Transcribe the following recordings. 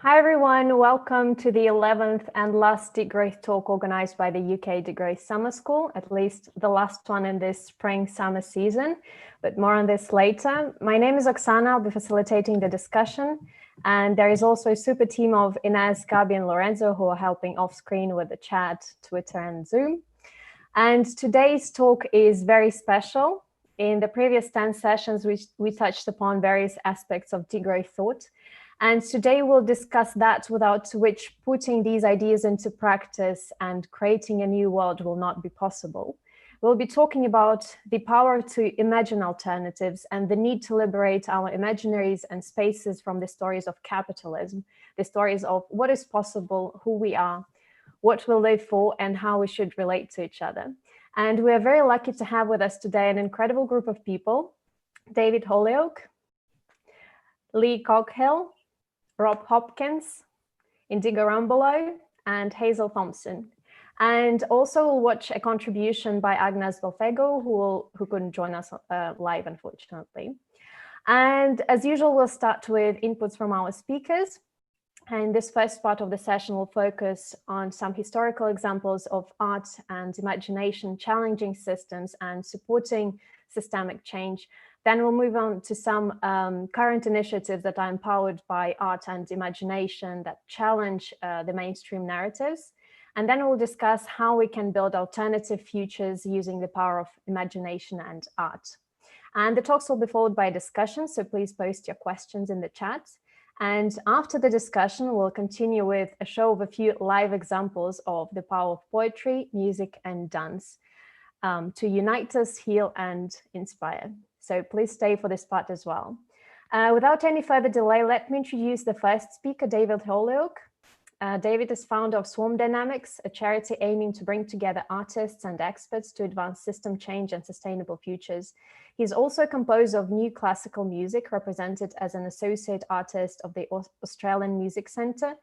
Hi everyone, welcome to the 11th and last Degrowth talk organised by the UK Degrowth Summer School, at least the last one in this spring-summer season, but more on this later. My name is Oksana, I'll be facilitating the discussion, and there is also a super team of Ines, Gabi and Lorenzo who are helping off-screen with the chat, Twitter and Zoom. And today's talk is very special. In the previous 10 sessions, we touched upon various aspects of degrowth thought. And today we'll discuss that, without which putting these ideas into practice and creating a new world will not be possible. We'll be talking about the power to imagine alternatives and the need to liberate our imaginaries and spaces from the stories of capitalism, the stories of what is possible, who we are, what we live for, and how we should relate to each other. And we're very lucky to have with us today an incredible group of people: David Holyoake, Leigh Coghill, Rob Hopkins, Indigo Rumbelow, and Hazel Thompson. And also we'll watch a contribution by Agnes Balfegó, who couldn't join us live, unfortunately. And as usual, we'll start with inputs from our speakers. And this first part of the session will focus on some historical examples of art and imagination challenging systems and supporting systemic change. Then we'll move on to some current initiatives that are empowered by art and imagination that challenge the mainstream narratives. And then we'll discuss how we can build alternative futures using the power of imagination and art. And the talks will be followed by a discussion, so please post your questions in the chat. And after the discussion, we'll continue with a show of a few live examples of the power of poetry, music, and dance to unite us, heal, and inspire. So please stay for this part as well. Without any further delay, let me introduce the first speaker, David Holyoake. David is founder of Swarm Dynamics, a charity aiming to bring together artists and experts to advance system change and sustainable futures. He's also a composer of new classical music, represented as an associate artist of the Australian Music Centre,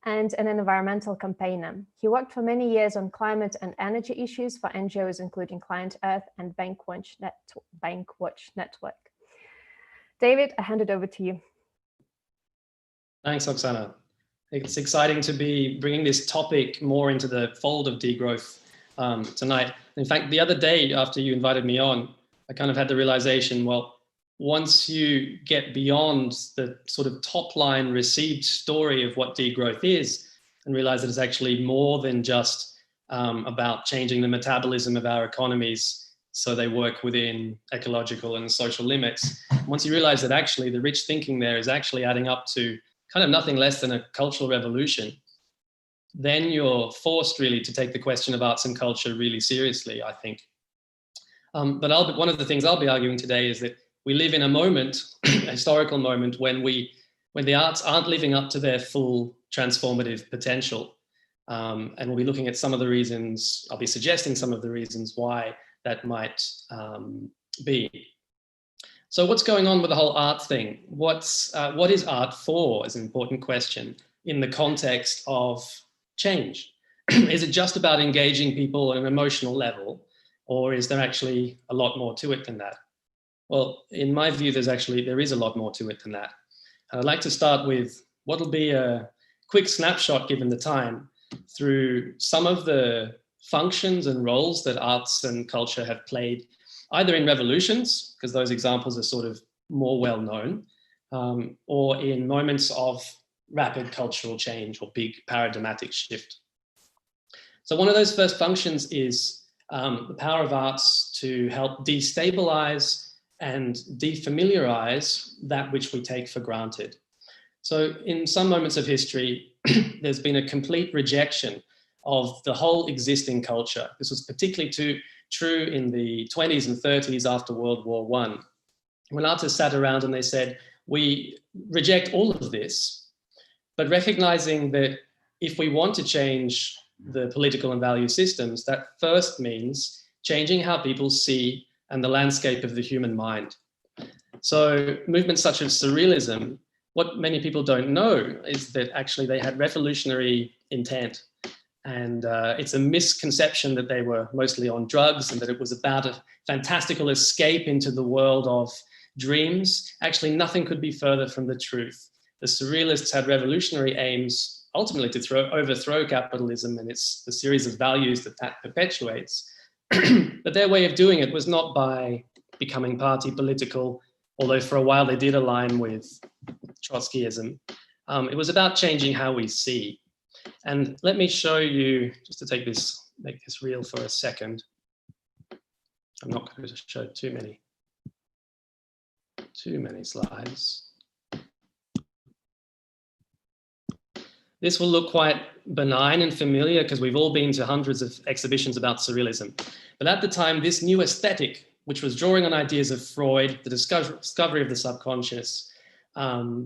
and an environmental campaigner. He worked for many years on climate and energy issues for NGOs, including ClientEarth and BankWatch Network. David, I hand it over to you. Thanks, Oksana. It's exciting to be bringing this topic more into the fold of degrowth tonight. In fact, the other day after you invited me on, I kind of had the realization, well, once you get beyond the sort of top line received story of what degrowth is and realize that it's actually more than just about changing the metabolism of our economies so they work within ecological and social limits. Once you realize that actually the rich thinking there is actually adding up to kind of nothing less than a cultural revolution, then you're forced really to take the question of arts and culture really seriously, I think. But one of the things I'll be arguing today is that we live in a moment, a historical moment, when the arts aren't living up to their full transformative potential. And we'll be looking at some of the reasons, I'll be suggesting some of the reasons why that might be. So what's going on with the whole art thing? What is art for is an important question in the context of change. Is it just about engaging people on an emotional level, or is there actually a lot more to it than that? Well, in my view, there is a lot more to it than that. And I'd like to start with what will be a quick snapshot, given the time, through some of the functions and roles that arts and culture have played, either in revolutions, because those examples are sort of more well-known, or in moments of rapid cultural change or big paradigmatic shift. So one of those first functions is the power of arts to help destabilize and defamiliarize that which we take for granted. So in some moments of history, there's been a complete rejection of the whole existing culture. This was particularly true in the 20s and 30s after World War I, when artists sat around and they said, we reject all of this, but recognizing that if we want to change the political and value systems, that first means changing how people see and the landscape of the human mind. So movements such as surrealism, what many people don't know is that actually they had revolutionary intent. And it's a misconception that they were mostly on drugs and that it was about a fantastical escape into the world of dreams. Actually, nothing could be further from the truth. the surrealists had revolutionary aims, ultimately to overthrow capitalism and the series of values that perpetuates. But their way of doing it was not by becoming party political, although for a while they did align with Trotskyism. It was about changing how we see. And let me show you, just to make this real for a second. I'm not going to show too many slides. This will look quite benign and familiar because we've all been to hundreds of exhibitions about surrealism. But at the time, this new aesthetic, which was drawing on ideas of Freud, the discovery of the subconscious, was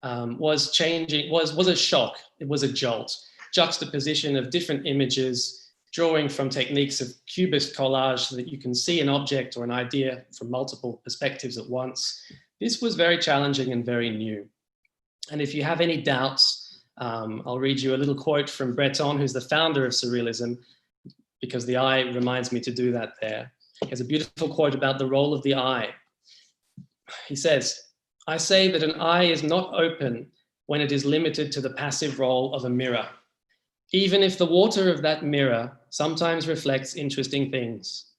a shock. It was a jolt. Juxtaposition of different images, drawing from techniques of cubist collage so that you can see an object or an idea from multiple perspectives at once. This was very challenging and very new. And if you have any doubts, I'll read you a little quote from Breton, who's the founder of surrealism, because the eye reminds me to do that there. He has a beautiful quote about the role of the eye. He says, "I say that an eye is not open when it is limited to the passive role of a mirror, even if the water of that mirror sometimes reflects interesting things.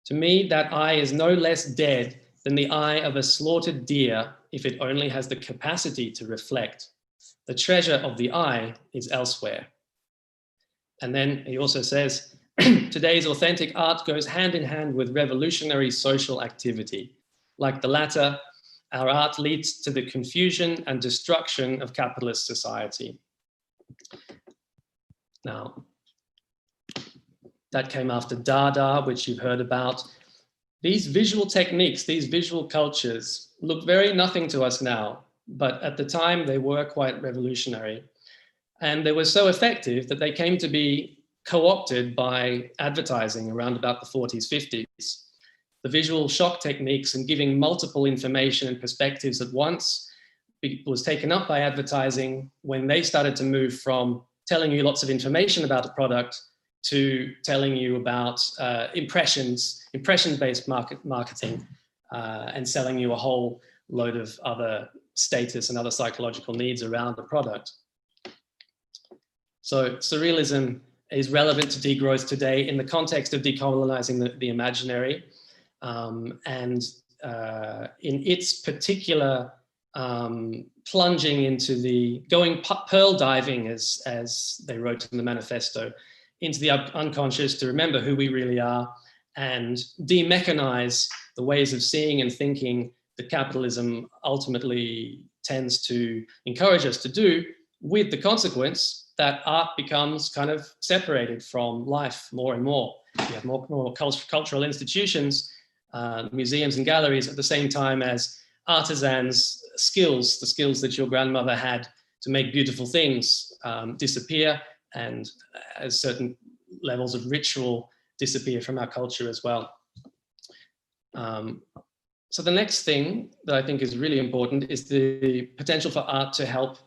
To me, that eye is no less dead than the eye of a slaughtered deer if it only has the capacity to reflect. The treasure of the eye is elsewhere." And then he also says, "Today's authentic art goes hand in hand with revolutionary social activity. Like the latter, our art leads to the confusion and destruction of capitalist society." Now, that came after Dada, which you've heard about. These visual techniques, these visual cultures look very nothing to us now. But at the time, they were quite revolutionary. And they were so effective that they came to be co-opted by advertising around about the 40s, 50s. The visual shock techniques and giving multiple information and perspectives at once was taken up by advertising when they started to move from telling you lots of information about a product to telling you about impression-based marketing, and selling you a whole load of other status and other psychological needs around the product. So surrealism is relevant to degrowth today in the context of decolonizing the imaginary, and in its particular plunging into going pearl diving, as they wrote in the manifesto, into the unconscious to remember who we really are and demechanize the ways of seeing and thinking that capitalism ultimately tends to encourage us to do, with the consequence that art becomes kind of separated from life more and more. You have more cultural institutions, museums and galleries, at the same time as artisans' skills, the skills that your grandmother had to make beautiful things, disappear, and as certain levels of ritual disappear from our culture as well. So the next thing that I think is really important is the potential for art to help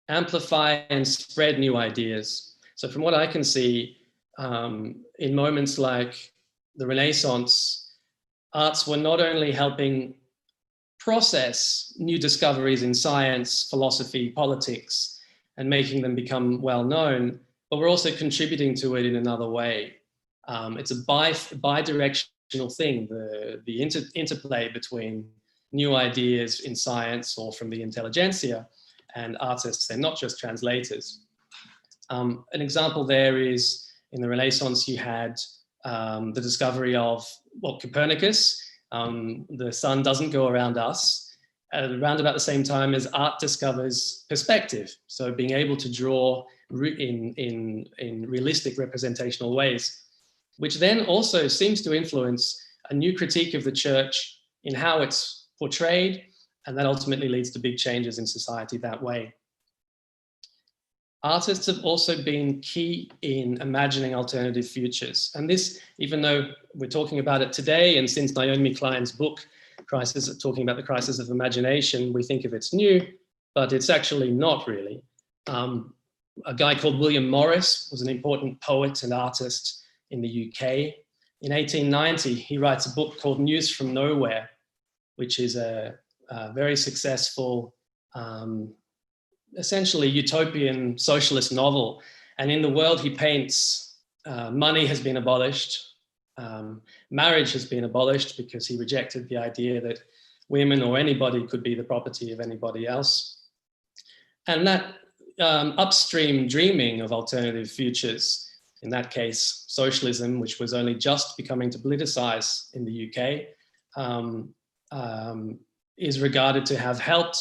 amplify and spread new ideas. So from what I can see, in moments like the Renaissance, arts were not only helping process new discoveries in science, philosophy, politics, and making them become well known, but we're also contributing to it in another way. It's a bi-directional thing, the interplay between new ideas in science or from the intelligentsia and artists. They're not just translators. An example there is in the Renaissance, you had the discovery of, well, Copernicus. The sun doesn't go around us. Around about the same time as art discovers perspective. So being able to draw in realistic representational ways, which then also seems to influence a new critique of the church in how it's portrayed, and that ultimately leads to big changes in society that way. Artists have also been key in imagining alternative futures. And this, even though we're talking about it today, and since Naomi Klein's book, talking about the crisis of imagination, we think of it's new, but it's actually not really. A guy called William Morris was an important poet and artist in the UK. In 1890, he writes a book called News from Nowhere, which is a very successful essentially utopian socialist novel. And in the world he paints, money has been abolished, marriage has been abolished because he rejected the idea that women or anybody could be the property of anybody else. And that upstream dreaming of alternative futures, in that case, socialism, which was only just becoming to politicize in the UK, is regarded to have helped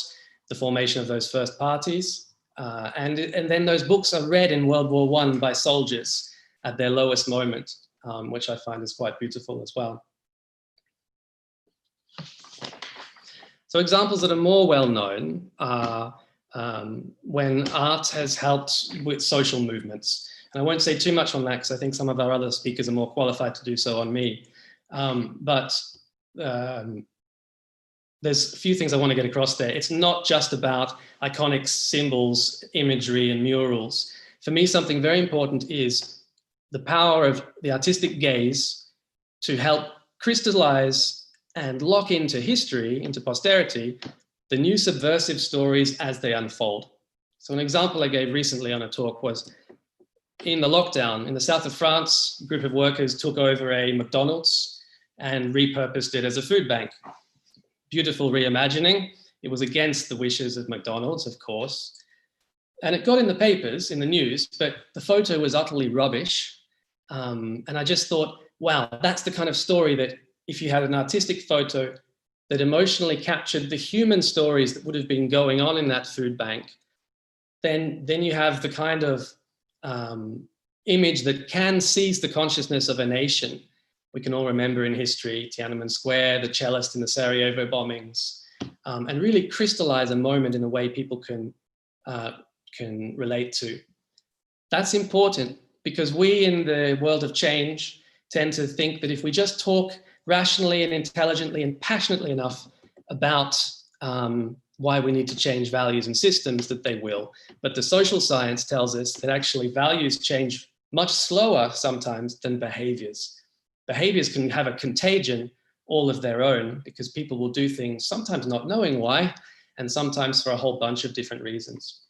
the formation of those first parties. And then those books are read in World War I by soldiers at their lowest moment, which I find is quite beautiful as well. So examples that are more well-known are when art has helped with social movements. And I won't say too much on that because I think some of our other speakers are more qualified to do so on me. There's a few things I want to get across there. It's not just about iconic symbols, imagery, and murals. For me, something very important is the power of the artistic gaze to help crystallize and lock into history, into posterity, the new subversive stories as they unfold. So an example I gave recently on a talk was in the lockdown in the south of France, a group of workers took over a McDonald's and repurposed it as a food bank. Beautiful reimagining. It was against the wishes of McDonald's, of course. And it got in the papers, in the news, but the photo was utterly rubbish. And I just thought, wow, that's the kind of story that if you had an artistic photo that emotionally captured the human stories that would have been going on in that food bank, then you have the kind of image that can seize the consciousness of a nation. We can all remember in history, Tiananmen Square, the cellist in the Sarajevo bombings, and really crystallize a moment in a way people can relate to. That's important because we in the world of change tend to think that if we just talk rationally and intelligently and passionately enough about why we need to change values and systems, that they will. But the social science tells us that actually values change much slower sometimes than behaviors. Behaviors can have a contagion all of their own because people will do things sometimes not knowing why, and sometimes for a whole bunch of different reasons.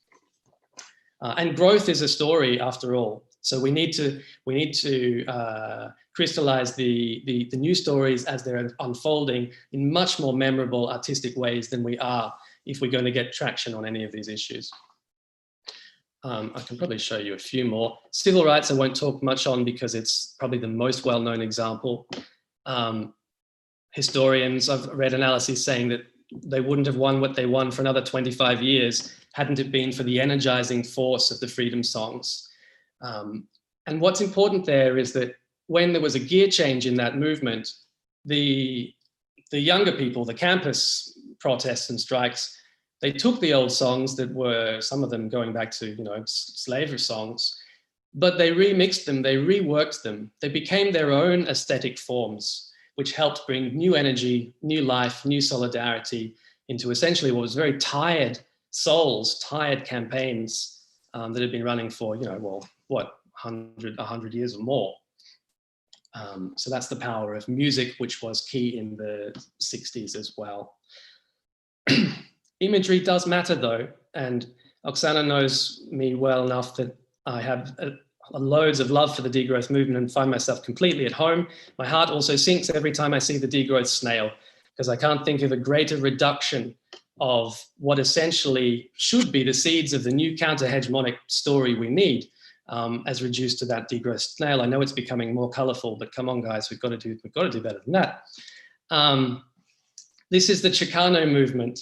And growth is a story after all. So we need to crystallize the new stories as they're unfolding in much more memorable artistic ways than we are if we're going to get traction on any of these issues. I can probably show you a few more. Civil rights I won't talk much on because it's probably the most well-known example. Historians, I've read analyses saying that they wouldn't have won what they won for another 25 years hadn't it been for the energizing force of the freedom songs. And what's important there is that when there was a gear change in that movement, the younger people, the campus protests and strikes, they took the old songs that were, some of them going back to, slavery songs, but they remixed them, they reworked them. They became their own aesthetic forms, which helped bring new energy, new life, new solidarity into essentially what was very tired souls, tired campaigns that had been running for, 100 years or more. So that's the power of music, which was key in the 60s as well. Imagery does matter though, and Oksana knows me well enough that I have loads of love for the degrowth movement and find myself completely at home. My heart also sinks every time I see the degrowth snail, because I can't think of a greater reduction of what essentially should be the seeds of the new counter-hegemonic story we need as reduced to that degrowth snail. I know it's becoming more colorful, but come on guys, we've got to do better than that. This is the Chicano movement,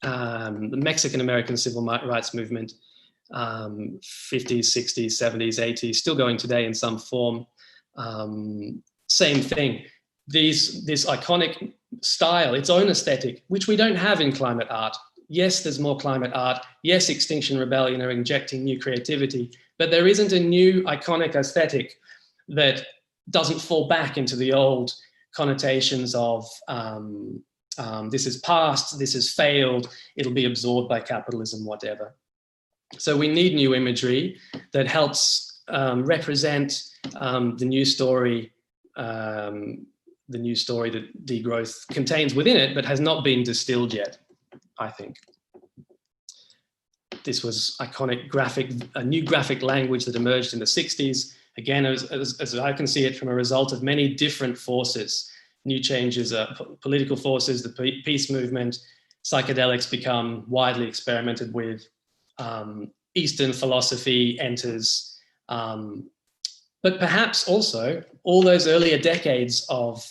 the Mexican-American civil rights movement, 50s, 60s, 70s, 80s, still going today in some form. Same thing. This iconic style, its own aesthetic, which we don't have in climate art. Yes, there's more climate art. Yes, Extinction Rebellion are injecting new creativity, but there isn't a new iconic aesthetic that doesn't fall back into the old connotations of this is past, this has failed, it'll be absorbed by capitalism, whatever. So we need new imagery that helps represent the new story that degrowth contains within it, but has not been distilled yet, I think. This was iconic a new graphic language that emerged in the 60s. Again, as I can see it, from a result of many different forces. New changes, political forces, the peace movement, psychedelics become widely experimented with. Eastern philosophy enters. But perhaps also all those earlier decades of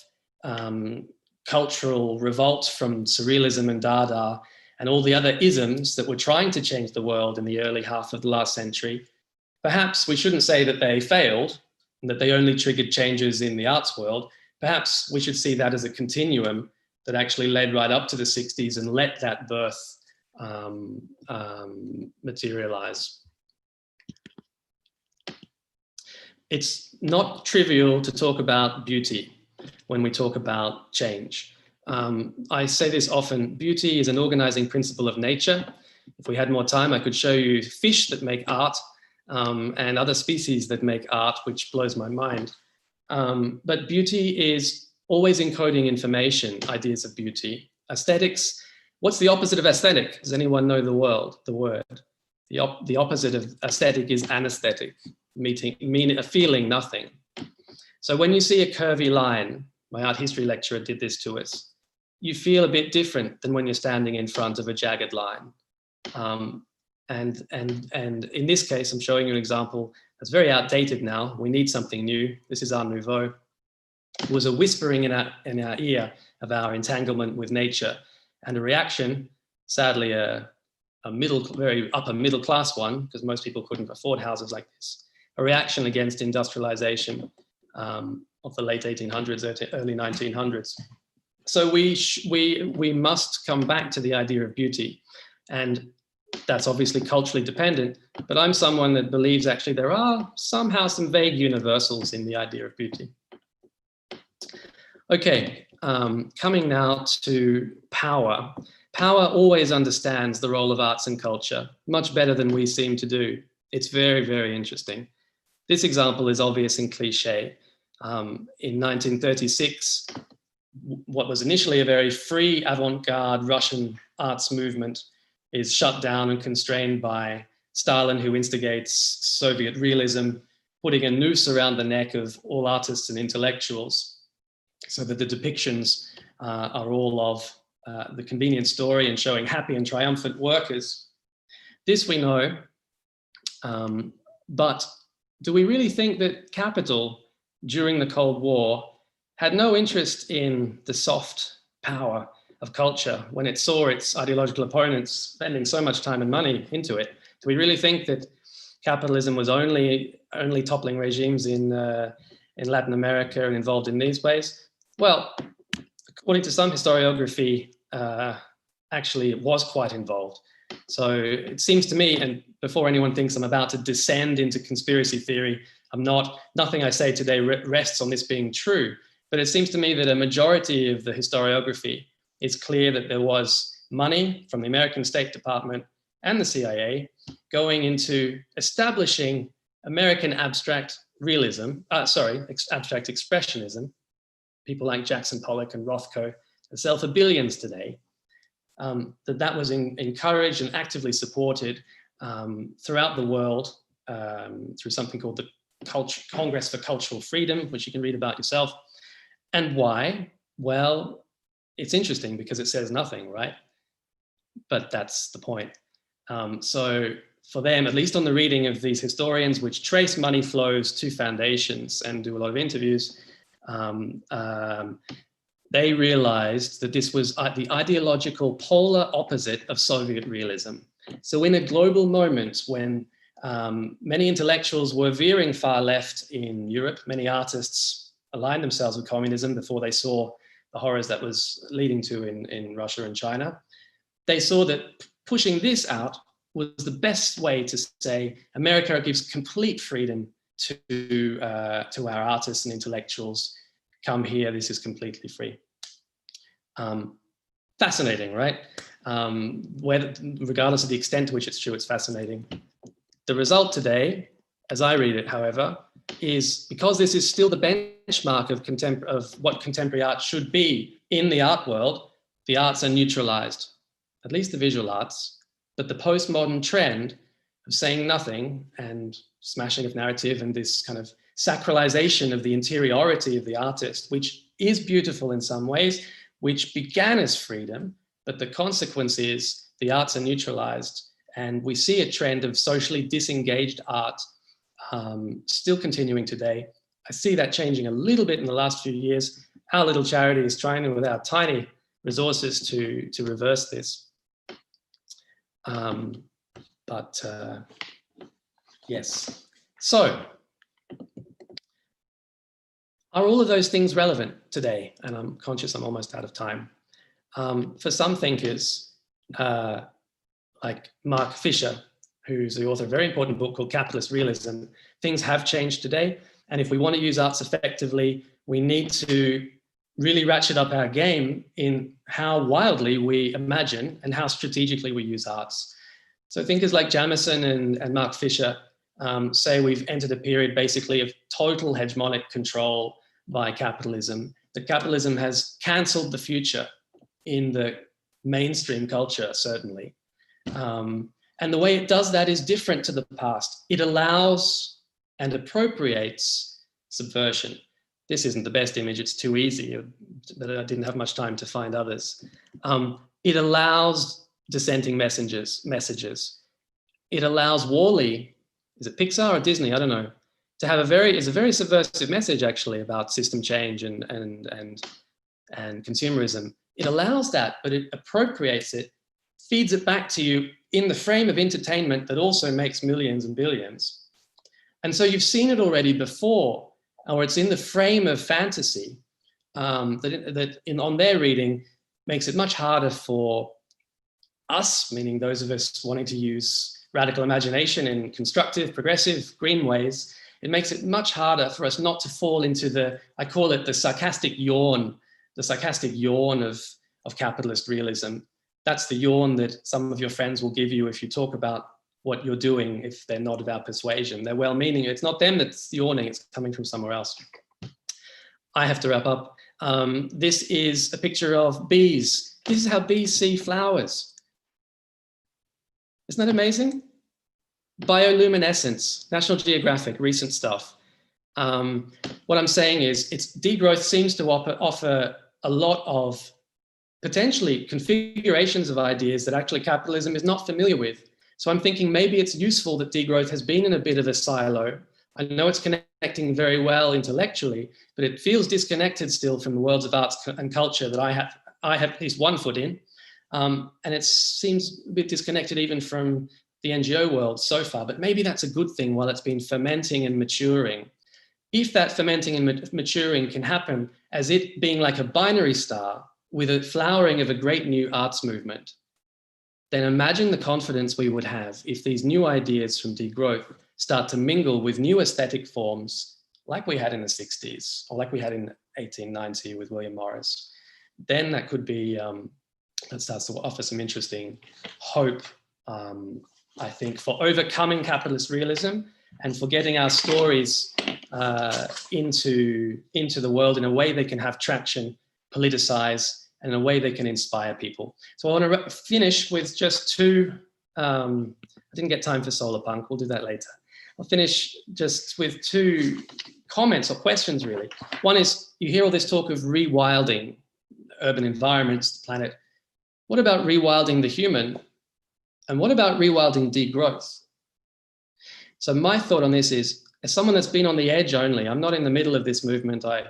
cultural revolt from surrealism and Dada and all the other isms that were trying to change the world in the early half of the last century, perhaps we shouldn't say that they failed and that they only triggered changes in the arts world. Perhaps we should see that as a continuum that actually led right up to the 60s and let that birth materialize. It's not trivial to talk about beauty when we talk about change. I say this often, beauty is an organizing principle of nature. If we had more time, I could show you fish that make art and other species that make art, which blows my mind. But beauty is always encoding information, ideas of beauty. Aesthetics, what's the opposite of aesthetic? Does anyone know the word? The opposite of aesthetic is anesthetic, feeling nothing. So when you see a curvy line, my art history lecturer did this to us, you feel a bit different than when you're standing in front of a jagged line. And in this case, I'm showing you an example that's very outdated now. We need something new. This is Art Nouveau. It was a whispering in our ear of our entanglement with nature, and a reaction, sadly a very upper middle class one, because most people couldn't afford houses like this, a reaction against industrialization of the late 1800s, early 1900s. So we must come back to the idea of beauty, and that's obviously culturally dependent, but I'm someone that believes actually there are somehow some vague universals in the idea of beauty. Okay, coming now to power. Power always understands the role of arts and culture much better than we seem to do. It's very, very interesting. This example is obvious and cliche. In 1936, what was initially a very free avant-garde Russian arts movement is shut down and constrained by Stalin, who instigates Soviet realism, putting a noose around the neck of all artists and intellectuals, so that the depictions are all of the convenient story and showing happy and triumphant workers. This we know, but do we really think that capital during the Cold War had no interest in the soft power of culture when it saw its ideological opponents spending so much time and money into it? Do we really think that capitalism was only toppling regimes in Latin America and involved in these ways? Well, according to some historiography, actually it was quite involved. So it seems to me, and before anyone thinks I'm about to descend into conspiracy theory, I'm not. Nothing I say today rests on this being true, but it seems to me that a majority of the historiography, it's clear that there was money from the American State Department and the CIA going into establishing American abstract realism, abstract expressionism. People like Jackson Pollock and Rothko that sell for billions today, that was encouraged and actively supported throughout the world through something called the Congress for Cultural Freedom, which you can read about yourself. And why? Well, it's interesting because it says nothing, right? But that's the point. So for them, at least on the reading of these historians, which trace money flows to foundations and do a lot of interviews, they realized that this was the ideological polar opposite of Soviet realism. So in a global moment when many intellectuals were veering far left in Europe, many artists aligned themselves with communism before they saw the horrors that was leading to in Russia and China. They saw that pushing this out was the best way to say America gives complete freedom to our artists and intellectuals. Come here, this is completely free. Fascinating, right? Regardless of the extent to which it's true, it's fascinating. The result today, as I read it, however, is because this is still the benchmark of what contemporary art should be in the art world, the arts are neutralized, at least the visual arts. But the postmodern trend of saying nothing and smashing of narrative and this kind of sacralization of the interiority of the artist, which is beautiful in some ways, which began as freedom, but the consequence is the arts are neutralized. And we see a trend of socially disengaged art still continuing today. I see that changing a little bit in the last few years. Our little charity is trying to, with our tiny resources, to reverse this. Yes. So, are all of those things relevant today? And I'm conscious I'm almost out of time. For some thinkers, like Mark Fisher, who's the author of a very important book called Capitalist Realism, things have changed today. And if we want to use arts effectively, we need to really ratchet up our game in how wildly we imagine and how strategically we use arts. So thinkers like Jamison and Mark Fisher say we've entered a period basically of total hegemonic control by capitalism, that capitalism has cancelled the future in the mainstream culture, certainly. And the way it does that is different to the past. It allows and appropriates subversion. This isn't the best image, it's too easy, but I didn't have much time to find others. It allows dissenting messages. It allows Wall-E, is it Pixar or Disney? I don't know, to have it's a very subversive message actually about system change and consumerism. It allows that, but it appropriates it, feeds it back to you in the frame of entertainment that also makes millions and billions. And so you've seen it already before, or it's in the frame of fantasy on their reading makes it much harder for us, meaning those of us wanting to use radical imagination in constructive, progressive, green ways. It makes it much harder for us not to fall into I call it the sarcastic yawn of capitalist realism. That's the yawn that some of your friends will give you if you talk about what you're doing, if they're not of our persuasion. They're well-meaning. It's not them that's yawning, it's coming from somewhere else. I have to wrap up. This is a picture of bees. This is how bees see flowers. Isn't that amazing? Bioluminescence, National Geographic, recent stuff. What I'm saying is degrowth seems to offer a lot of potentially configurations of ideas that actually capitalism is not familiar with. So I'm thinking maybe it's useful that degrowth has been in a bit of a silo. I know it's connecting very well intellectually, but it feels disconnected still from the worlds of arts and culture that I have at least one foot in. And it seems a bit disconnected even from the NGO world so far, but maybe that's a good thing while it's been fermenting and maturing. If that fermenting and maturing can happen as it being like a binary star with a flowering of a great new arts movement, then imagine the confidence we would have if these new ideas from degrowth start to mingle with new aesthetic forms like we had in the 60s or like we had in 1890 with William Morris. Then that could be, that starts to offer some interesting hope, I think, for overcoming capitalist realism and for getting our stories into the world in a way they can have traction, politicize, and in a way they can inspire people. So I want to finish with just two, I didn't get time for solar punk, we'll do that later. I'll finish just with two comments or questions really. One is, you hear all this talk of rewilding urban environments, the planet. What about rewilding the human? And what about rewilding degrowth? So my thought on this is, as someone that's been on the edge only, I'm not in the middle of this movement. I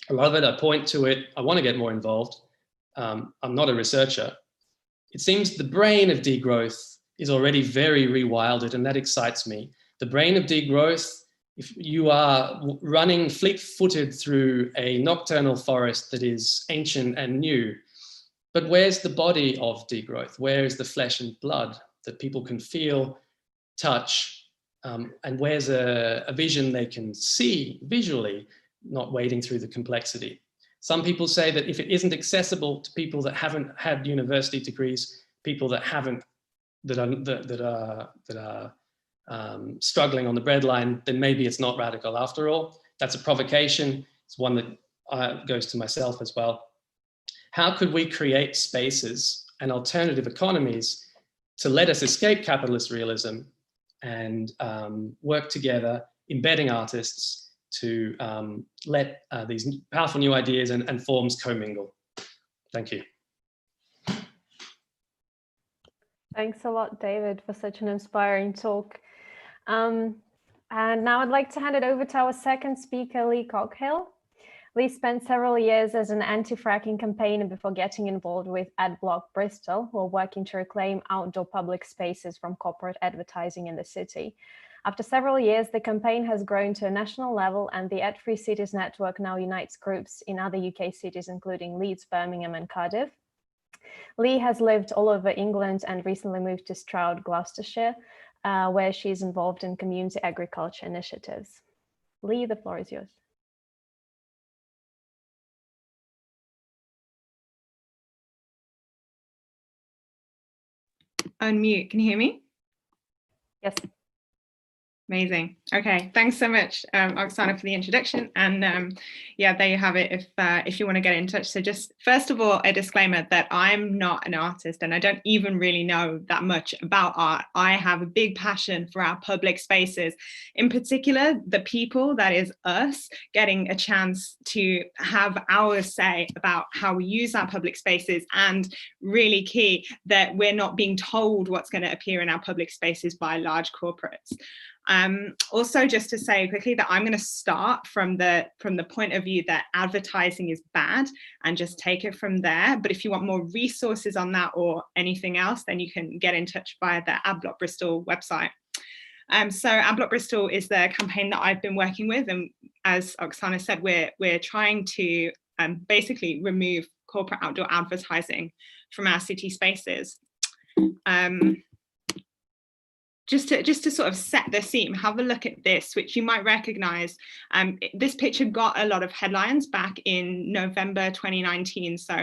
love it, I point to it, I want to get more involved. I'm not a researcher. It seems the brain of degrowth is already very rewilded, and that excites me. The brain of degrowth, if you are running fleet-footed through a nocturnal forest that is ancient and new, but where's the body of degrowth? Where is the flesh and blood that people can feel, touch, and where's a vision they can see visually, not wading through the complexity? Some people say that if it isn't accessible to people that haven't had university degrees, people that are struggling on the breadline, then maybe it's not radical after all. That's a provocation. It's one that goes to myself as well. How could we create spaces and alternative economies to let us escape capitalist realism and work together, embedding artists to let these powerful new ideas and forms commingle. Thank you. Thanks a lot, David, for such an inspiring talk. And now I'd like to hand it over to our second speaker, Leigh Coghill. Leigh spent several years as an anti-fracking campaigner before getting involved with AdBlock Bristol, who are working to reclaim outdoor public spaces from corporate advertising in the city. After several years, the campaign has grown to a national level, and the Ad-Free Cities Network now unites groups in other UK cities, including Leeds, Birmingham, and Cardiff. Leigh has lived all over England and recently moved to Stroud, Gloucestershire, where she is involved in community agriculture initiatives. Leigh, the floor is yours. Unmute, can you hear me? Yes. Amazing. Okay, thanks so much, Oksana, for the introduction. And yeah, there you have it if you want to get in touch. So just first of all, a disclaimer that I'm not an artist and I don't even really know that much about art. I have a big passion for our public spaces, in particular, the people, that is us, getting a chance to have our say about how we use our public spaces, and really key that we're not being told what's going to appear in our public spaces by large corporates. Also, just to say quickly that I'm going to start from the point of view that advertising is bad and just take it from there. But if you want more resources on that or anything else, then you can get in touch via the AdBlock Bristol website. So AdBlock Bristol is the campaign that I've been working with, and as Oksana said, we're trying to basically remove corporate outdoor advertising from our city spaces. Just to sort of set the scene, have a look at this, which you might recognize. This picture got a lot of headlines back in November 2019. So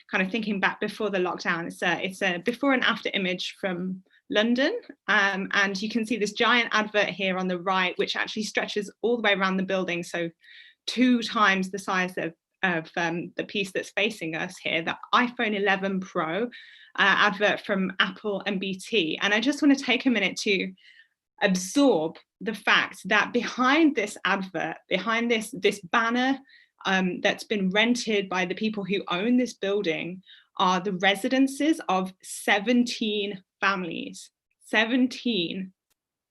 kind of thinking back before the lockdown, it's a before and after image from London. And you can see this giant advert here on the right, which actually stretches all the way around the building. So 2 times the size of the piece that's facing us here, the iPhone 11 Pro advert from Apple and BT. And I just want to take a minute to absorb the fact that behind this advert, behind this banner that's been rented by the people who own this building, are the residences of 17 families. 17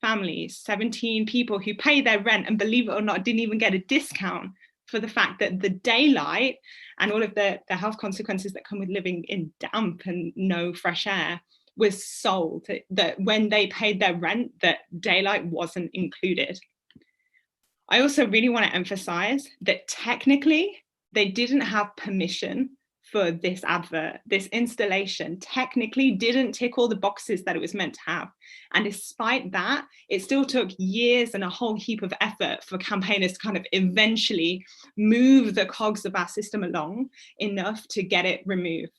families, 17 people who pay their rent, and believe it or not, didn't even get a discount for the fact that the daylight and all of the health consequences that come with living in damp and no fresh air was sold, that when they paid their rent, that daylight wasn't included. I also really want to emphasize that technically they didn't have permission for this advert. This installation technically didn't tick all the boxes that it was meant to have. And despite that, it still took years and a whole heap of effort for campaigners to kind of eventually move the cogs of our system along enough to get it removed.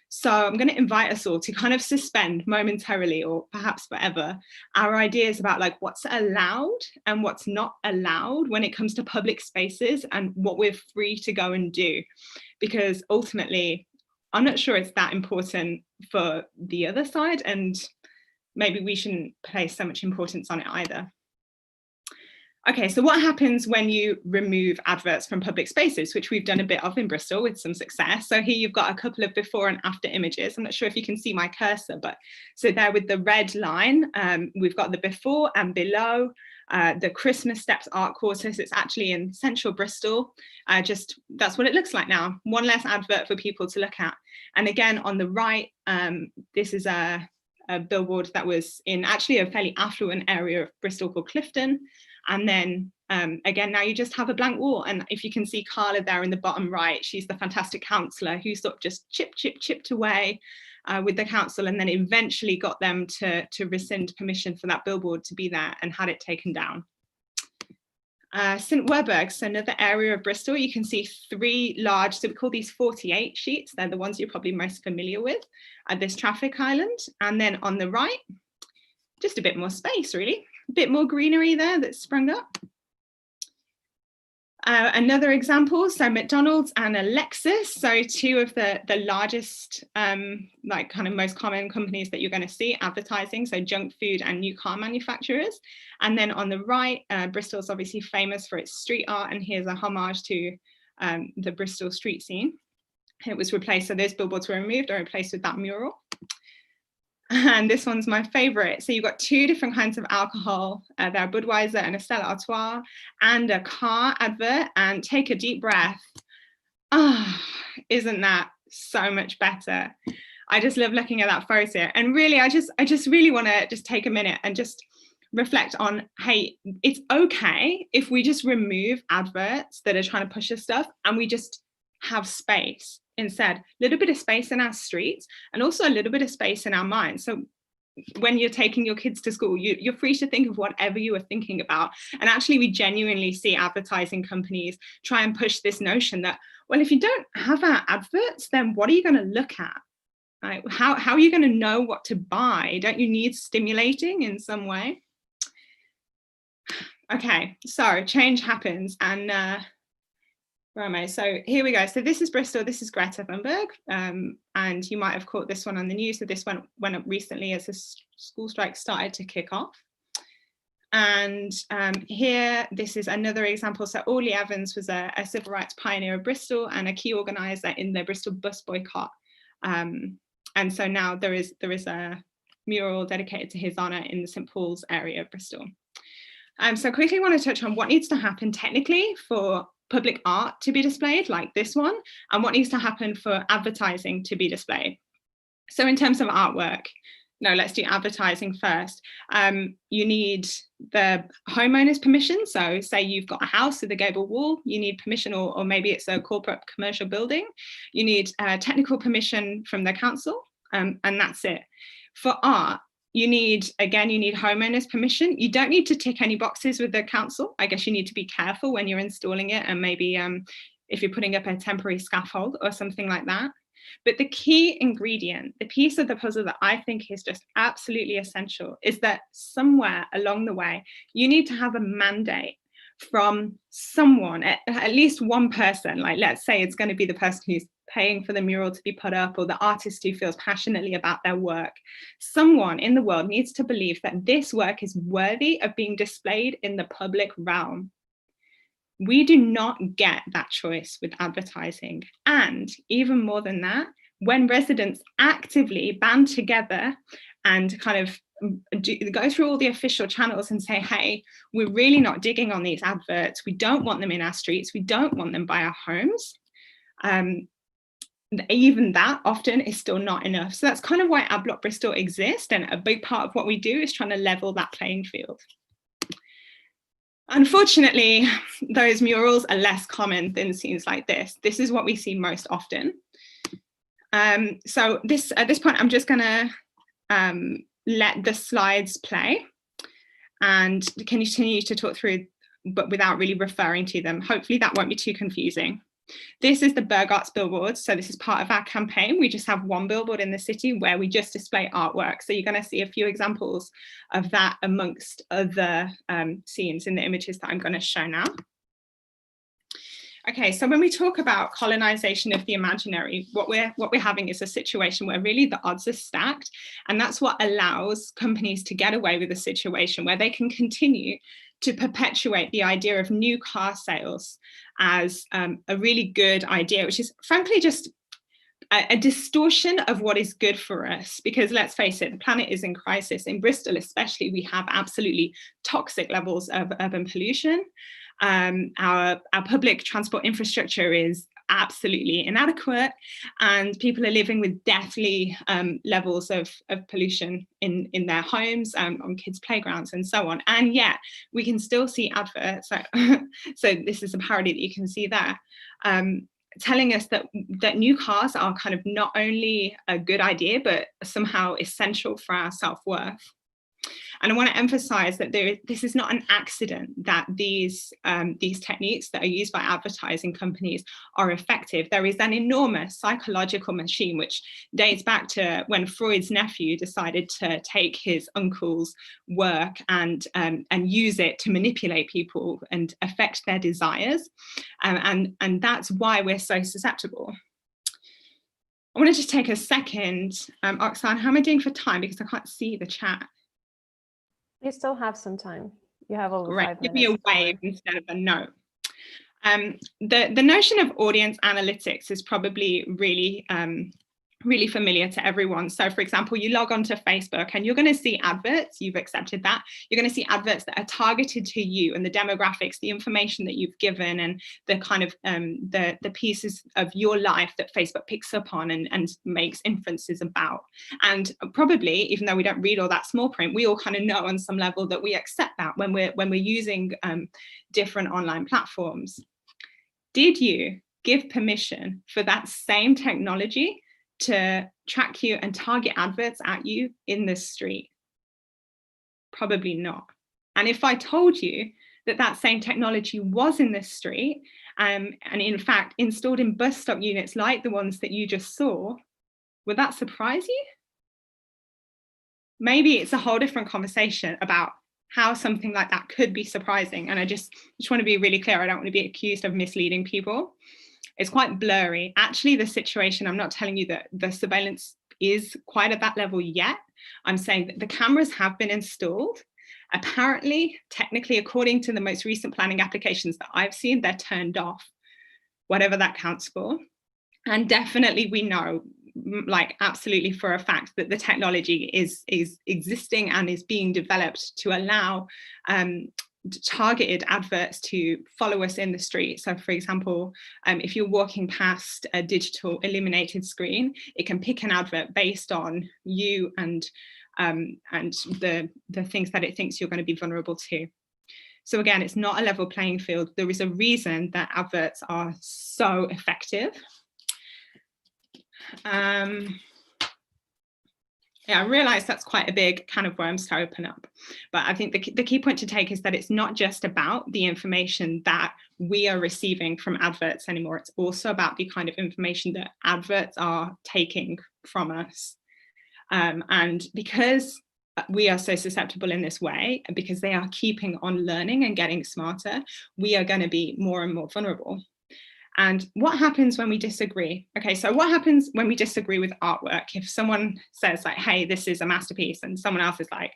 So I'm going to invite us all to kind of suspend momentarily, or perhaps forever, our ideas about like what's allowed and what's not allowed when it comes to public spaces and what we're free to go and do. Because ultimately, I'm not sure it's that important for the other side, and maybe we shouldn't place so much importance on it either. Okay, so what happens when you remove adverts from public spaces, which we've done a bit of in Bristol with some success. So here you've got a couple of before and after images. I'm not sure if you can see my cursor, but so there with the red line, we've got the before and below. The Christmas Steps Art Quarters, it's actually in central Bristol. That's what it looks like now. One less advert for people to look at. And again, on the right, this is a billboard that was in actually a fairly affluent area of Bristol called Clifton. And then again, now you just have a blank wall. And if you can see Carla there in the bottom right, she's the fantastic councillor who sort of just chipped away with the council, and then eventually got them to rescind permission for that billboard to be there and had it taken down. St Werburgh's, so another area of Bristol, you can see 3 large, so we call these 48 sheets. They're the ones you're probably most familiar with at this traffic island. And then on the right, just a bit more space really, a bit more greenery there that's sprung up. Another example, so McDonald's and Lexus, so two of the largest, like kind of most common companies that you're going to see advertising, so junk food and new car manufacturers. And then on the right, Bristol's obviously famous for its street art, and here's a homage to the Bristol street scene. It was replaced, so those billboards were removed or replaced with that mural. And this one's my favorite. So you've got two different kinds of alcohol. There are Budweiser and a Stella Artois, and a car advert. And take a deep breath. Ah, oh, isn't that so much better? I just love looking at that photo. And really, I just really want to just take a minute and just reflect on, hey, it's okay if we just remove adverts that are trying to push us stuff, and we just have space instead, a little bit of space in our streets, and also a little bit of space in our minds. So when you're taking your kids to school, you're free to think of whatever you are thinking about. And actually, we genuinely see advertising companies try and push this notion that, well, if you don't have our adverts, then what are you going to look at? Right? How are you going to know what to buy? Don't you need stimulating in some way? Okay, so change happens, and where am I? So here we go. So this is Bristol, this is Greta Thunberg, and you might have caught this one on the news. So this one went up recently as the school strike started to kick off. And here, this is another example. So Audley Evans was a civil rights pioneer of Bristol and a key organizer in the Bristol bus boycott. And so now there is a mural dedicated to his honor in the St. Paul's area of Bristol. So quickly want to touch on what needs to happen technically for public art to be displayed like this one, and what needs to happen for advertising to be displayed. So in terms of artwork, no, let's do advertising first. You need the homeowner's permission. So say you've got a house with a gable wall, you need permission, or maybe it's a corporate commercial building. You need technical permission from the council, and that's it. For art, you need homeowners permission. You don't need to tick any boxes with the council. I guess you need to be careful when you're installing it, and maybe if you're putting up a temporary scaffold or something like that. But the key ingredient, the piece of the puzzle that I think is just absolutely essential, is that somewhere along the way, you need to have a mandate from someone, at least one person. Like, let's say it's going to be the person who's paying for the mural to be put up, or the artist who feels passionately about their work. Someone in the world needs to believe that this work is worthy of being displayed in the public realm. We do not get that choice with advertising. And even more than that, when residents actively band together and kind of go through all the official channels and say, hey, we're really not digging on these adverts. We don't want them in our streets. We don't want them by our homes. Even that often is still not enough. So that's kind of why Adblock Bristol exists. And a big part of what we do is trying to level that playing field. Unfortunately, those murals are less common than scenes like this. This is what we see most often. So at this point, I'm just going to let the slides play and continue to talk through, but without really referring to them. Hopefully that won't be too confusing. This is the Berg Arts billboard. So this is part of our campaign. We just have one billboard in the city where we just display artwork. So you're going to see a few examples of that amongst other scenes in the images that I'm going to show now. Okay, so when we talk about colonization of the imaginary, what we're having is a situation where really the odds are stacked, and that's what allows companies to get away with a situation where they can continue to perpetuate the idea of new car sales as a really good idea, which is frankly just a distortion of what is good for us. Because let's face it, the planet is in crisis. In Bristol especially, we have absolutely toxic levels of urban pollution. Our public transport infrastructure is absolutely inadequate, and people are living with deathly levels of pollution in their homes, on kids' playgrounds and so on. And yet we can still see adverts. So this is a parody that you can see there, telling us that new cars are kind of not only a good idea, but somehow essential for our self-worth. And I want to emphasize that this is not an accident that these techniques that are used by advertising companies are effective. There is an enormous psychological machine which dates back to when Freud's nephew decided to take his uncle's work and use it to manipulate people and affect their desires. And that's why we're so susceptible. I want to just take a second. Oksana, how am I doing for time? Because I can't see the chat. You still have some time. You have over 5 minutes. Give me a wave instead of a no. The notion of audience analytics is probably really really familiar to everyone. So for example, you log onto Facebook and you're going to see adverts. You've accepted that. You're going to see adverts that are targeted to you and the demographics, the information that you've given, and the kind of the pieces of your life that Facebook picks up on and makes inferences about. And probably, even though we don't read all that small print, we all kind of know on some level that we accept that when we're using different online platforms. Did you give permission for that same technology to track you and target adverts at you in the street? Probably not. And if I told you that that same technology was in the street and in fact installed in bus stop units like the ones that you just saw, would that surprise you? Maybe it's a whole different conversation about how something like that could be surprising. And I just want to be really clear. I don't want to be accused of misleading people. It's quite blurry. Actually, the situation, I'm not telling you that the surveillance is quite at that level yet. I'm saying that the cameras have been installed. Apparently, technically, according to the most recent planning applications that I've seen, they're turned off, whatever that counts for. And definitely we know, like absolutely for a fact, that the technology is existing and is being developed to allow targeted adverts to follow us in the street. So for example, if you're walking past a digital illuminated screen, it can pick an advert based on you and the things that it thinks you're going to be vulnerable to. So again, it's not a level playing field. There is a reason that adverts are so effective. Yeah, I realise that's quite a big can of worms to open up. But I think the key point to take is that it's not just about the information that we are receiving from adverts anymore. It's also about the kind of information that adverts are taking from us. And because we are so susceptible in this way, and because they are keeping on learning and getting smarter, we are going to be more and more vulnerable. And what happens when we disagree? Okay, so what happens when we disagree with artwork? If someone says like, hey, this is a masterpiece, and someone else is like,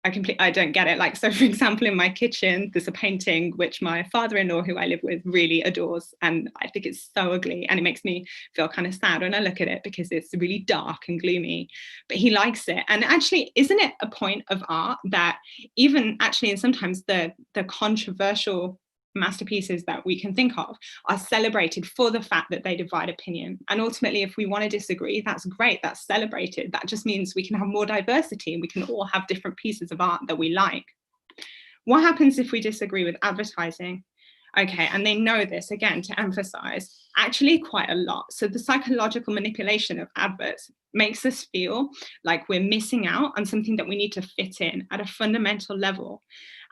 I don't get it. Like, so for example, in my kitchen, there's a painting which my father-in-law, who I live with, really adores. And I think it's so ugly. And it makes me feel kind of sad when I look at it because it's really dark and gloomy, but he likes it. And actually, isn't it a point of art that even actually, and sometimes the controversial masterpieces that we can think of are celebrated for the fact that they divide opinion? And ultimately, if we want to disagree, that's great, that's celebrated. That just means we can have more diversity and we can all have different pieces of art that we like. What happens if we disagree with advertising? Okay, and they know this, again, to emphasize, actually quite a lot. So the psychological manipulation of adverts makes us feel like we're missing out on something that we need to fit in at a fundamental level.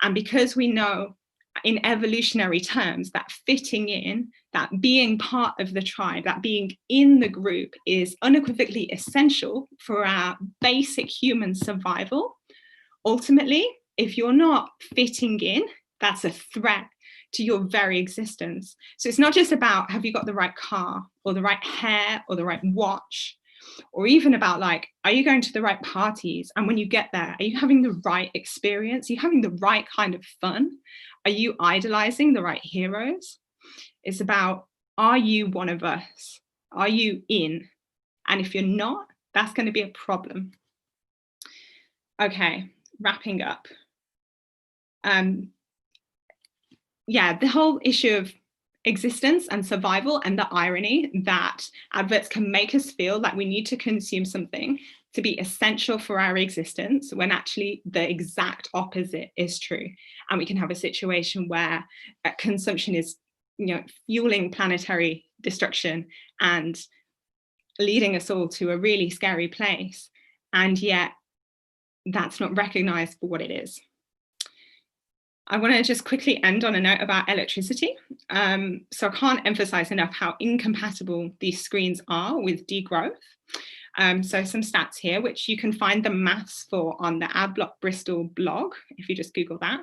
And because we know in evolutionary terms that fitting in, that being part of the tribe, that being in the group is unequivocally essential for our basic human survival. Ultimately, if you're not fitting in, that's a threat to your very existence. So it's not just about, have you got the right car or the right hair or the right watch, or even about like, are you going to the right parties? And when you get there, are you having the right experience? Are you having the right kind of fun? Are you idolizing the right heroes? It's about, are you one of us? Are you in? And if you're not, that's going to be a problem. Okay, wrapping up. Yeah, the whole issue of existence and survival, and the irony that adverts can make us feel like we need to consume something to be essential for our existence, when actually the exact opposite is true. And we can have a situation where consumption is, fueling planetary destruction and leading us all to a really scary place. And yet that's not recognised for what it is. I want to just quickly end on a note about electricity. So I can't emphasise enough how incompatible these screens are with degrowth. So some stats here, which you can find the maths for on the Adblock Bristol blog, if you just Google that.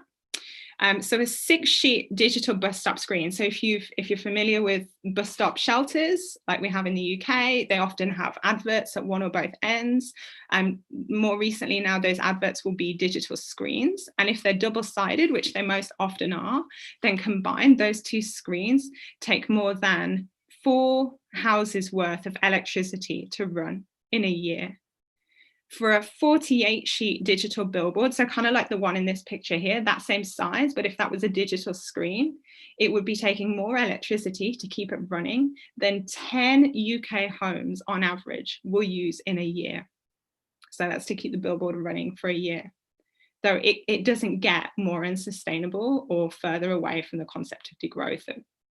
So a 6-sheet digital bus stop screen. So if you're familiar with bus stop shelters, like we have in the UK, they often have adverts at one or both ends. More recently now, those adverts will be digital screens. And if they're double-sided, which they most often are, then combined, those two screens take more than 4 houses worth of electricity to run in a year. For a 48-sheet digital billboard, so kind of like the one in this picture here, that same size, but if that was a digital screen, it would be taking more electricity to keep it running than 10 UK homes on average will use in a year. So that's to keep the billboard running for a year. So it doesn't get more unsustainable or further away from the concept of degrowth that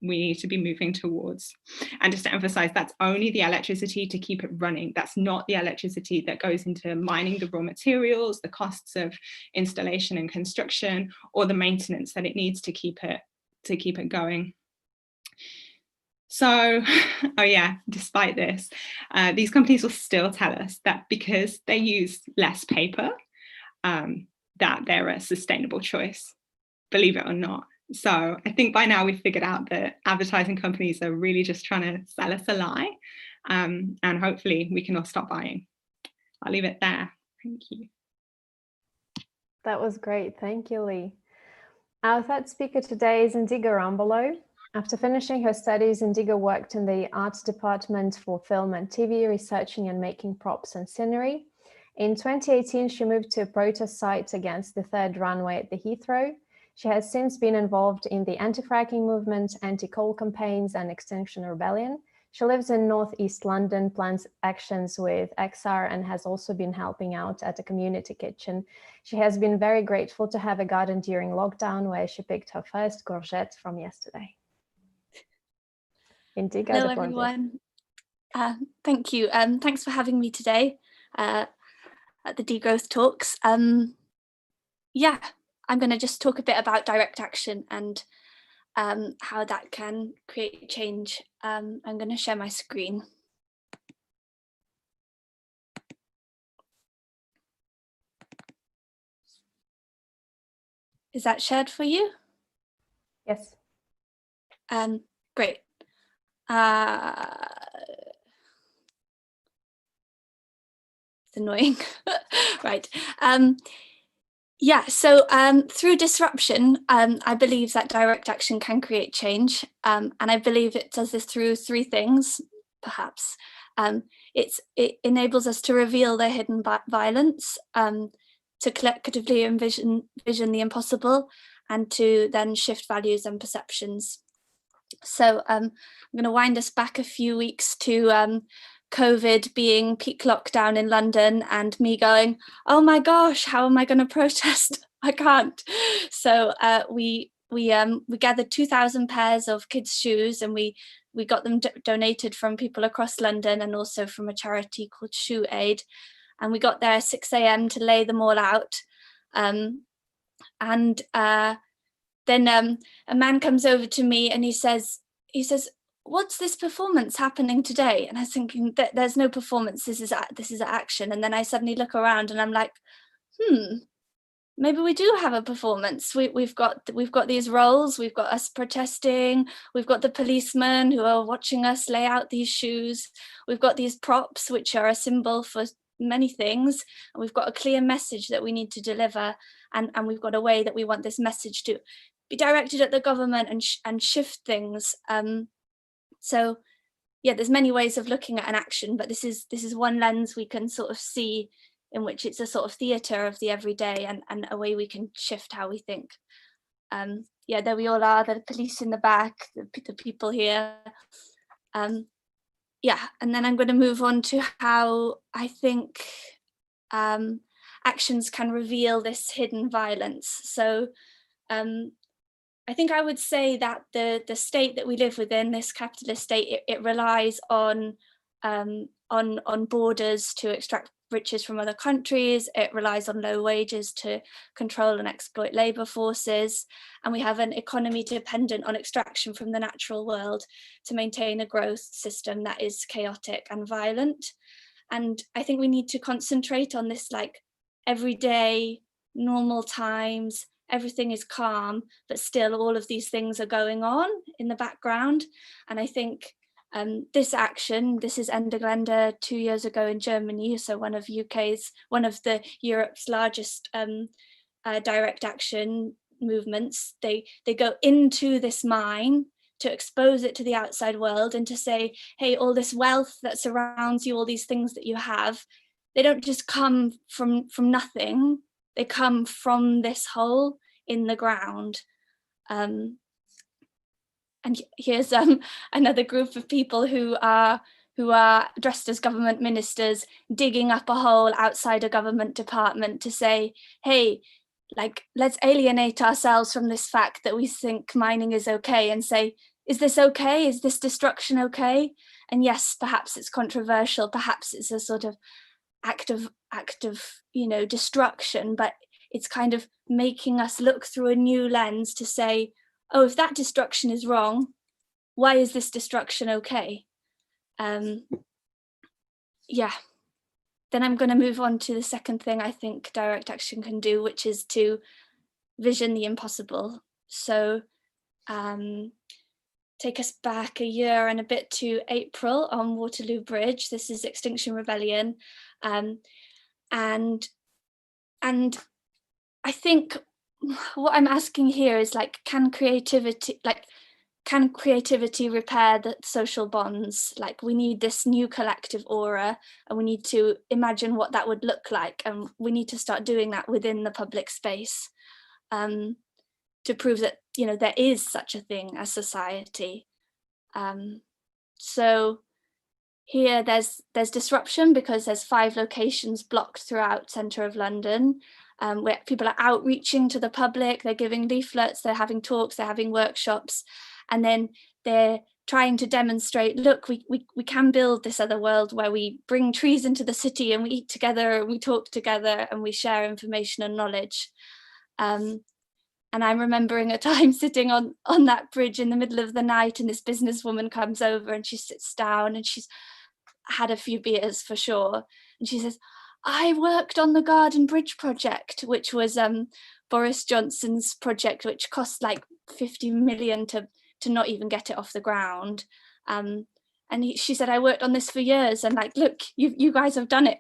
we need to be moving towards. And just to emphasize, that's only the electricity to keep it running. That's not the electricity that goes into mining the raw materials, the costs of installation and construction, or the maintenance that it needs to keep it going. So, oh yeah, despite this, these companies will still tell us that because they use less paper, that they're a sustainable choice, believe it or not. So I think by now we've figured out that advertising companies are really just trying to sell us a lie, and hopefully we can all stop buying. I'll leave it there. Thank you. That was great. Thank you, Leigh. Our third speaker today is Indigo Rumbelow. After finishing her studies, Indigo worked in the arts department for film and TV, researching and making props and scenery. In 2018, she moved to a protest site against the third runway at the Heathrow. She has since been involved in the anti-fracking movement, anti-coal campaigns, and Extinction Rebellion. She lives in Northeast London, plans actions with XR, and has also been helping out at a community kitchen. She has been very grateful to have a garden during lockdown, where she picked her first courgette from yesterday. Indigo. Hello, everyone. Thank you. Thanks for having me today at the Degrowth Talks. Yeah. I'm going to just talk a bit about direct action and how that can create change. I'm going to share my screen. Is that shared for you? Yes. Great. It's annoying. Right. Yeah, so through disruption, I believe that direct action can create change. And I believe it does this through 3 things, perhaps. It enables us to reveal the hidden violence, to collectively envision the impossible, and to then shift values and perceptions. So I'm going to wind us back a few weeks to COVID being peak lockdown in London and me going, oh my gosh, how am I going to protest? I can't. So we gathered 2,000 pairs of kids' shoes, and we got them donated from people across London and also from a charity called Shoe Aid. And we got there at 6 a.m. to lay them all out. Then a man comes over to me and he says, what's this performance happening today? And I was thinking that there's no performance, this is action. And then I suddenly look around and I'm like, maybe we do have a performance. We've got these roles, we've got us protesting, we've got the policemen who are watching us lay out these shoes, we've got these props which are a symbol for many things, and we've got a clear message that we need to deliver, and we've got a way that we want this message to be directed at the government and shift things. So yeah, there's many ways of looking at an action, but this is one lens we can sort of see, in which it's a sort of theatre of the everyday and a way we can shift how we think. Yeah, there we all are, the police in the back, the people here. Yeah, and then I'm going to move on to how I think actions can reveal this hidden violence. So I think I would say that the state that we live within, this capitalist state, it relies on borders to extract riches from other countries. It relies on low wages to control and exploit labour forces. And we have an economy dependent on extraction from the natural world to maintain a growth system that is chaotic and violent. And I think we need to concentrate on this, like, everyday, normal times, everything is calm, but still all of these things are going on in the background. And I think this is Ende Gelände 2 years ago in Germany, so one of the Europe's largest direct action movements. They go into this mine to expose it to the outside world and to say, hey, all this wealth that surrounds you, all these things that you have, they don't just come from nothing, they come from this hole in the ground. And here's another group of people who are dressed as government ministers digging up a hole outside a government department to say, hey, like, let's alienate ourselves from this fact that we think mining is okay and say, is this okay? Is this destruction okay? And yes, perhaps it's controversial, perhaps it's a sort of act of destruction, but it's kind of making us look through a new lens to say, oh, if that destruction is wrong, why is this destruction okay? Then I'm going to move on to the second thing I think direct action can do, which is to vision the impossible. So take us back a year and a bit to April on Waterloo Bridge. This is Extinction Rebellion. And I think what I'm asking here is, like, can creativity repair the social bonds? Like, we need this new collective aura, and we need to imagine what that would look like, and we need to start doing that within the public space, to prove that, there is such a thing as society. So here there's disruption because there's 5 locations blocked throughout centre of London, where people are outreaching to the public, they're giving leaflets, they're having talks, they're having workshops, and then they're trying to demonstrate, look, we can build this other world where we bring trees into the city and we eat together and we talk together and we share information and knowledge. And I'm remembering a time sitting on that bridge in the middle of the night, and this businesswoman comes over and she sits down and she's had a few beers for sure. And she says, I worked on the Garden Bridge project, which was Boris Johnson's project, which cost like 50 million to not even get it off the ground. And she said, I worked on this for years, and like, look, you guys have done it,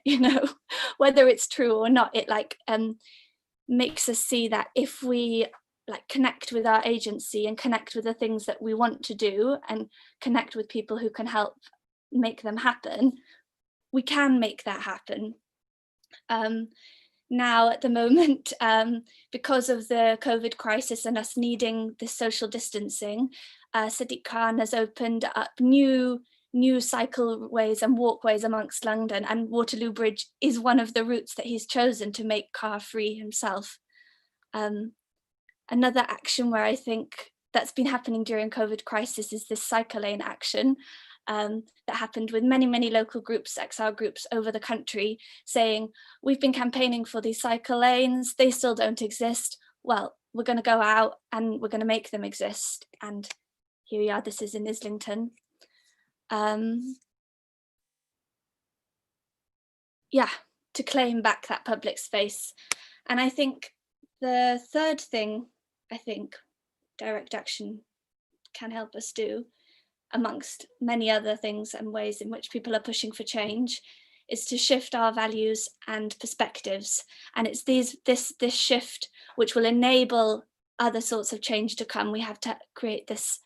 whether it's true or not. It makes us see that if we connect with our agency and connect with the things that we want to do and connect with people who can help make them happen, we can make that happen. Now at the moment, because of the COVID crisis and us needing this social distancing, Sadiq Khan has opened up new cycleways and walkways amongst London, and Waterloo Bridge is one of the routes that he's chosen to make car free himself. Another action where I think that's been happening during COVID crisis is this cycle lane action that happened with many local groups, XR groups over the country, saying, we've been campaigning for these cycle lanes, they still don't exist. Well, we're going to go out and we're going to make them exist. And here we are, this is in Islington. To claim back that public space. And I think the third thing I think direct action can help us do, amongst many other things and ways in which people are pushing for change, is to shift our values and perspectives. And it's this shift which will enable other sorts of change to come. We have to create this,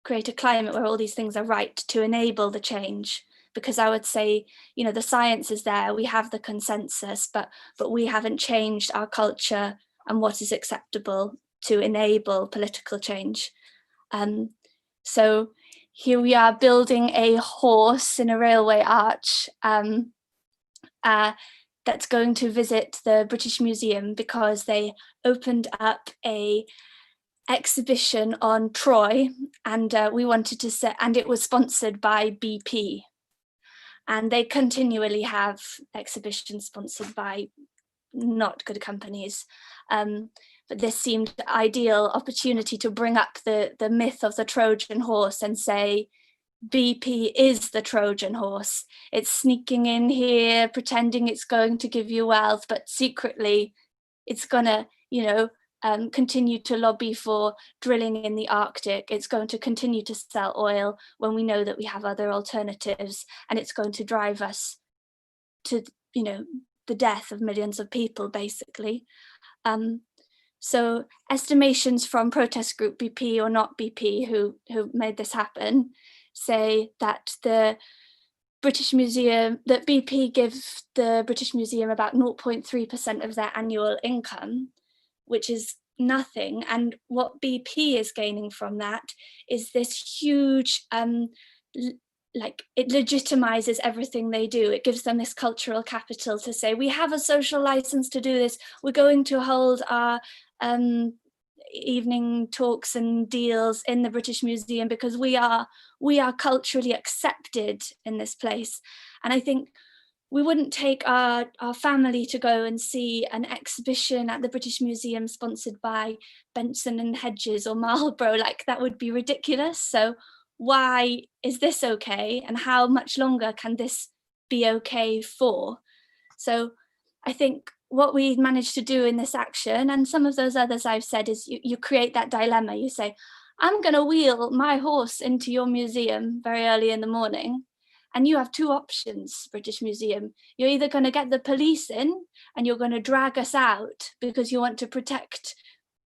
create a climate where all these things are right to enable the change. Because I would say, the science is there, we have the consensus, but we haven't changed our culture and what is acceptable to enable political change. So here we are building a horse in a railway arch that's going to visit the British Museum because they opened up a exhibition on Troy, and we wanted to set, and it was sponsored by BP. and they continually have exhibitions sponsored by not good companies. But this seemed the ideal opportunity to bring up the myth of the Trojan horse and say, BP is the Trojan horse. It's sneaking in here, pretending it's going to give you wealth, but secretly it's gonna, continue to lobby for drilling in the Arctic. It's going to continue to sell oil when we know that we have other alternatives, and it's going to drive us to, the death of millions of people, basically. So estimations from protest group BP or not BP who made this happen say that the British Museum, that BP gives the British Museum about 0.3% of their annual income, which is nothing. And what BP is gaining from that is this huge, it legitimizes everything they do. It gives them this cultural capital to say, we have a social license to do this. We're going to hold our evening talks and deals in the British Museum because we are culturally accepted in this place. And I think we wouldn't take our family to go and see an exhibition at the British Museum sponsored by Benson and Hedges or Marlborough. Like, that would be ridiculous. So why is this okay, and how much longer can this be okay for? So I think what we managed to do in this action, and some of those others I've said, is you create that dilemma. You say, I'm going to wheel my horse into your museum very early in the morning, and you have two options, British Museum. You're either going to get the police in and you're going to drag us out because you want to protect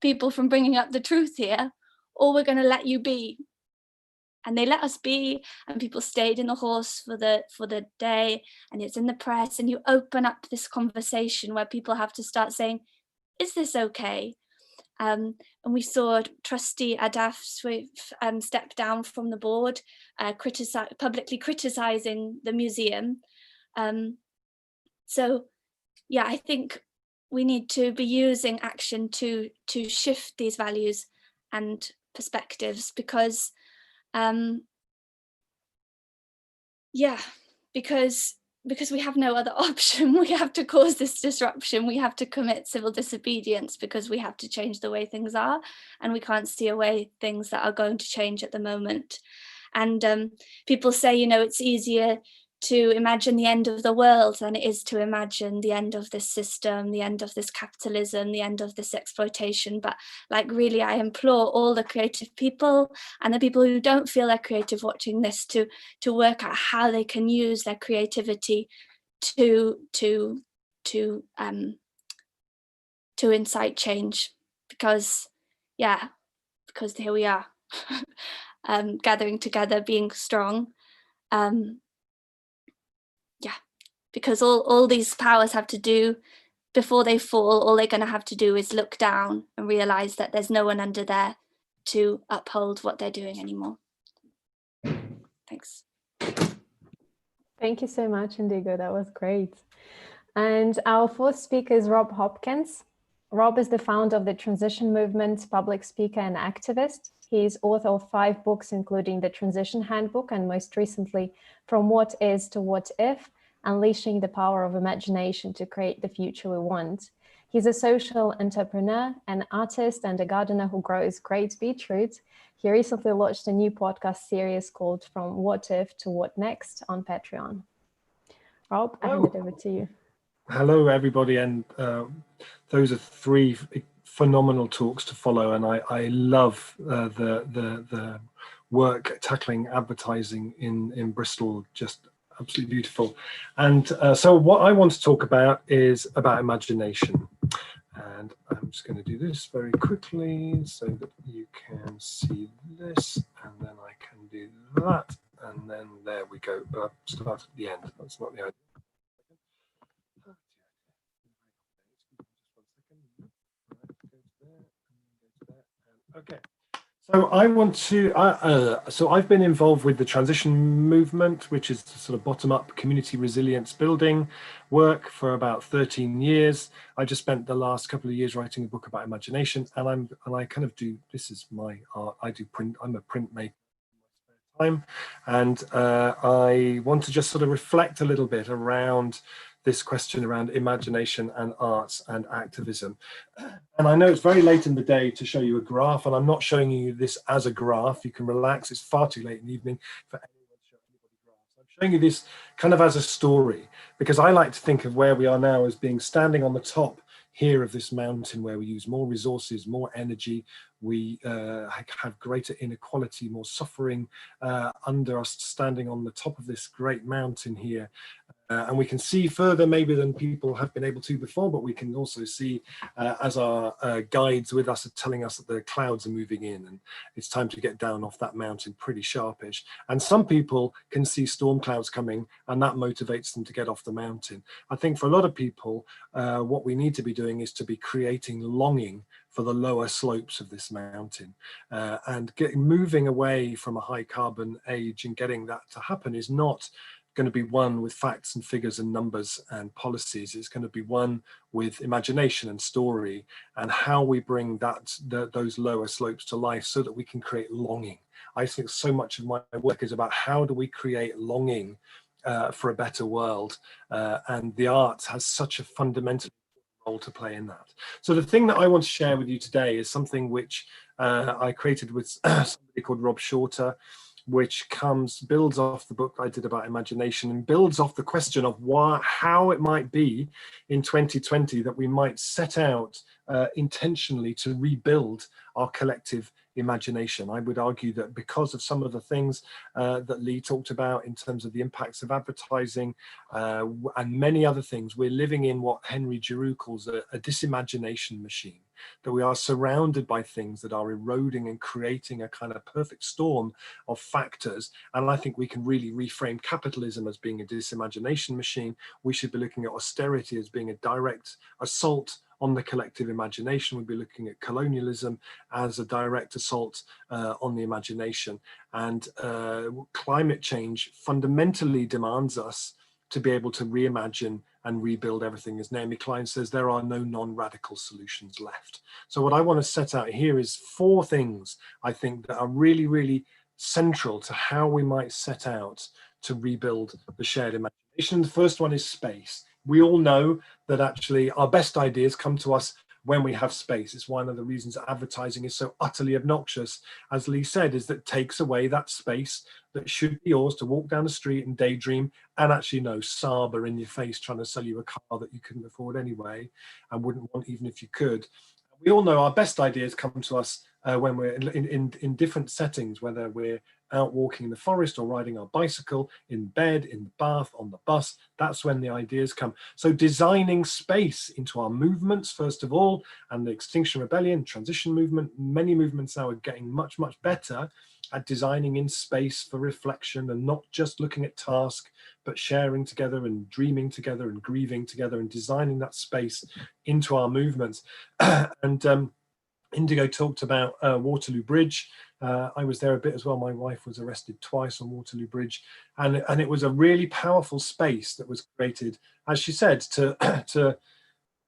people from bringing up the truth here, or we're going to let you be. And they let us be, and people stayed in the horse for the day, and it's in the press, and you open up this conversation where people have to start saying, is this okay? And we saw Trustee Adaf step down from the board, publicly criticizing the museum. So yeah, I think we need to be using action to shift these values and perspectives, because because we have no other option. We have to cause this disruption. We have to commit civil disobedience because we have to change the way things are, and we can't see a way things that are going to change at the moment. And people say, it's easier to imagine the end of the world than it is to imagine the end of this system, the end of this capitalism, the end of this exploitation. But really, I implore all the creative people and the people who don't feel they're creative watching this to work out how they can use their creativity to incite change, because here we are gathering together, being strong. Because all these powers have to do, before they fall, all they're going to have to do is look down and realize that there's no one under there to uphold what they're doing anymore. Thanks. Thank you so much, Indigo. That was great. And our fourth speaker is Rob Hopkins. Rob is the founder of the Transition Movement, public speaker and activist. He is author of 5 books, including The Transition Handbook, and most recently, From What Is to What If, Unleashing the Power of Imagination to Create the Future We Want. He's a social entrepreneur, an artist, and a gardener who grows great beetroot. He recently launched a new podcast series called From What If to What Next on Patreon. Rob, I hand it over to you. Hello, everybody, and those are 3 phenomenal talks to follow, and I love the work tackling advertising in Bristol. Just absolutely beautiful. And so what I want to talk about is about imagination, and I'm just going to do this very quickly so that you can see this, and then I can do that, and then there we go. But I'll start at the end. That's not the idea. Okay, so I want to, so I've been involved with the transition movement, which is sort of bottom-up community resilience building work, for about 13 years. I just spent the last couple of years writing a book about imagination, and I kind of do, this is my art, I do print, I'm a printmaker in my spare time, and I want to just sort of reflect a little bit around this question around imagination and arts and activism. And I know it's very late in the day to show you a graph, and I'm not showing you this as a graph. You can relax, it's far too late in the evening for anyone to show anybody graphs. I'm showing you this kind of as a story, because I like to think of where we are now as being standing on the top here of this mountain, where we use more resources, more energy, we have greater inequality, more suffering under us standing on the top of this great mountain here. And we can see further maybe than people have been able to before, but we can also see as our guides with us are telling us that the clouds are moving in and it's time to get down off that mountain pretty sharpish. And some people can see storm clouds coming and that motivates them to get off the mountain. I think for a lot of people, what we need to be doing is to be creating longing for the lower slopes of this mountain, and moving away from a high carbon age and getting that to happen is not going to be one with facts and figures and numbers and policies. It's going to be one with imagination and story, and how we bring those lower slopes to life so that we can create longing. I think so much of my work is about how do we create longing for a better world, and the arts has such a fundamental role to play in that. So the thing that I want to share with you today is something which I created with somebody called Rob Shorter, which builds off the book I did about imagination and builds off the question of how it might be in 2020 that we might set out intentionally to rebuild our collective imagination. I would argue that because of some of the things that Leigh talked about in terms of the impacts of advertising and many other things, we're living in what Henry Giroux calls a disimagination machine, that we are surrounded by things that are eroding and creating a kind of perfect storm of factors. And I think we can really reframe capitalism as being a disimagination machine. We should be looking at austerity as being a direct assault on the collective imagination. We'd be looking at colonialism as a direct assault on the imagination. And climate change fundamentally demands us to be able to reimagine and rebuild everything. As Naomi Klein says, there are no non-radical solutions left. So what I want to set out here is 4 things I think that are really, really central to how we might set out to rebuild the shared imagination. The first one is space. We all know that actually our best ideas come to us when we have space. It's one of the reasons advertising is so utterly obnoxious, as Leigh said, is that it takes away that space that should be yours to walk down the street and daydream, and actually no Saab are in your face trying to sell you a car that you couldn't afford anyway and wouldn't want even if you could. We all know our best ideas come to us when we're in different settings, whether we're out walking in the forest or riding our bicycle, in bed, in the bath, on the bus. That's when the ideas come. So designing space into our movements, first of all, and the Extinction Rebellion, transition movement, many movements now are getting much, much better at designing in space for reflection and not just looking at task, but sharing together and dreaming together and grieving together and designing that space into our movements. And Indigo talked about Waterloo Bridge. I was there a bit as well. My wife was arrested twice on Waterloo Bridge, and it was a really powerful space that was created, as she said, to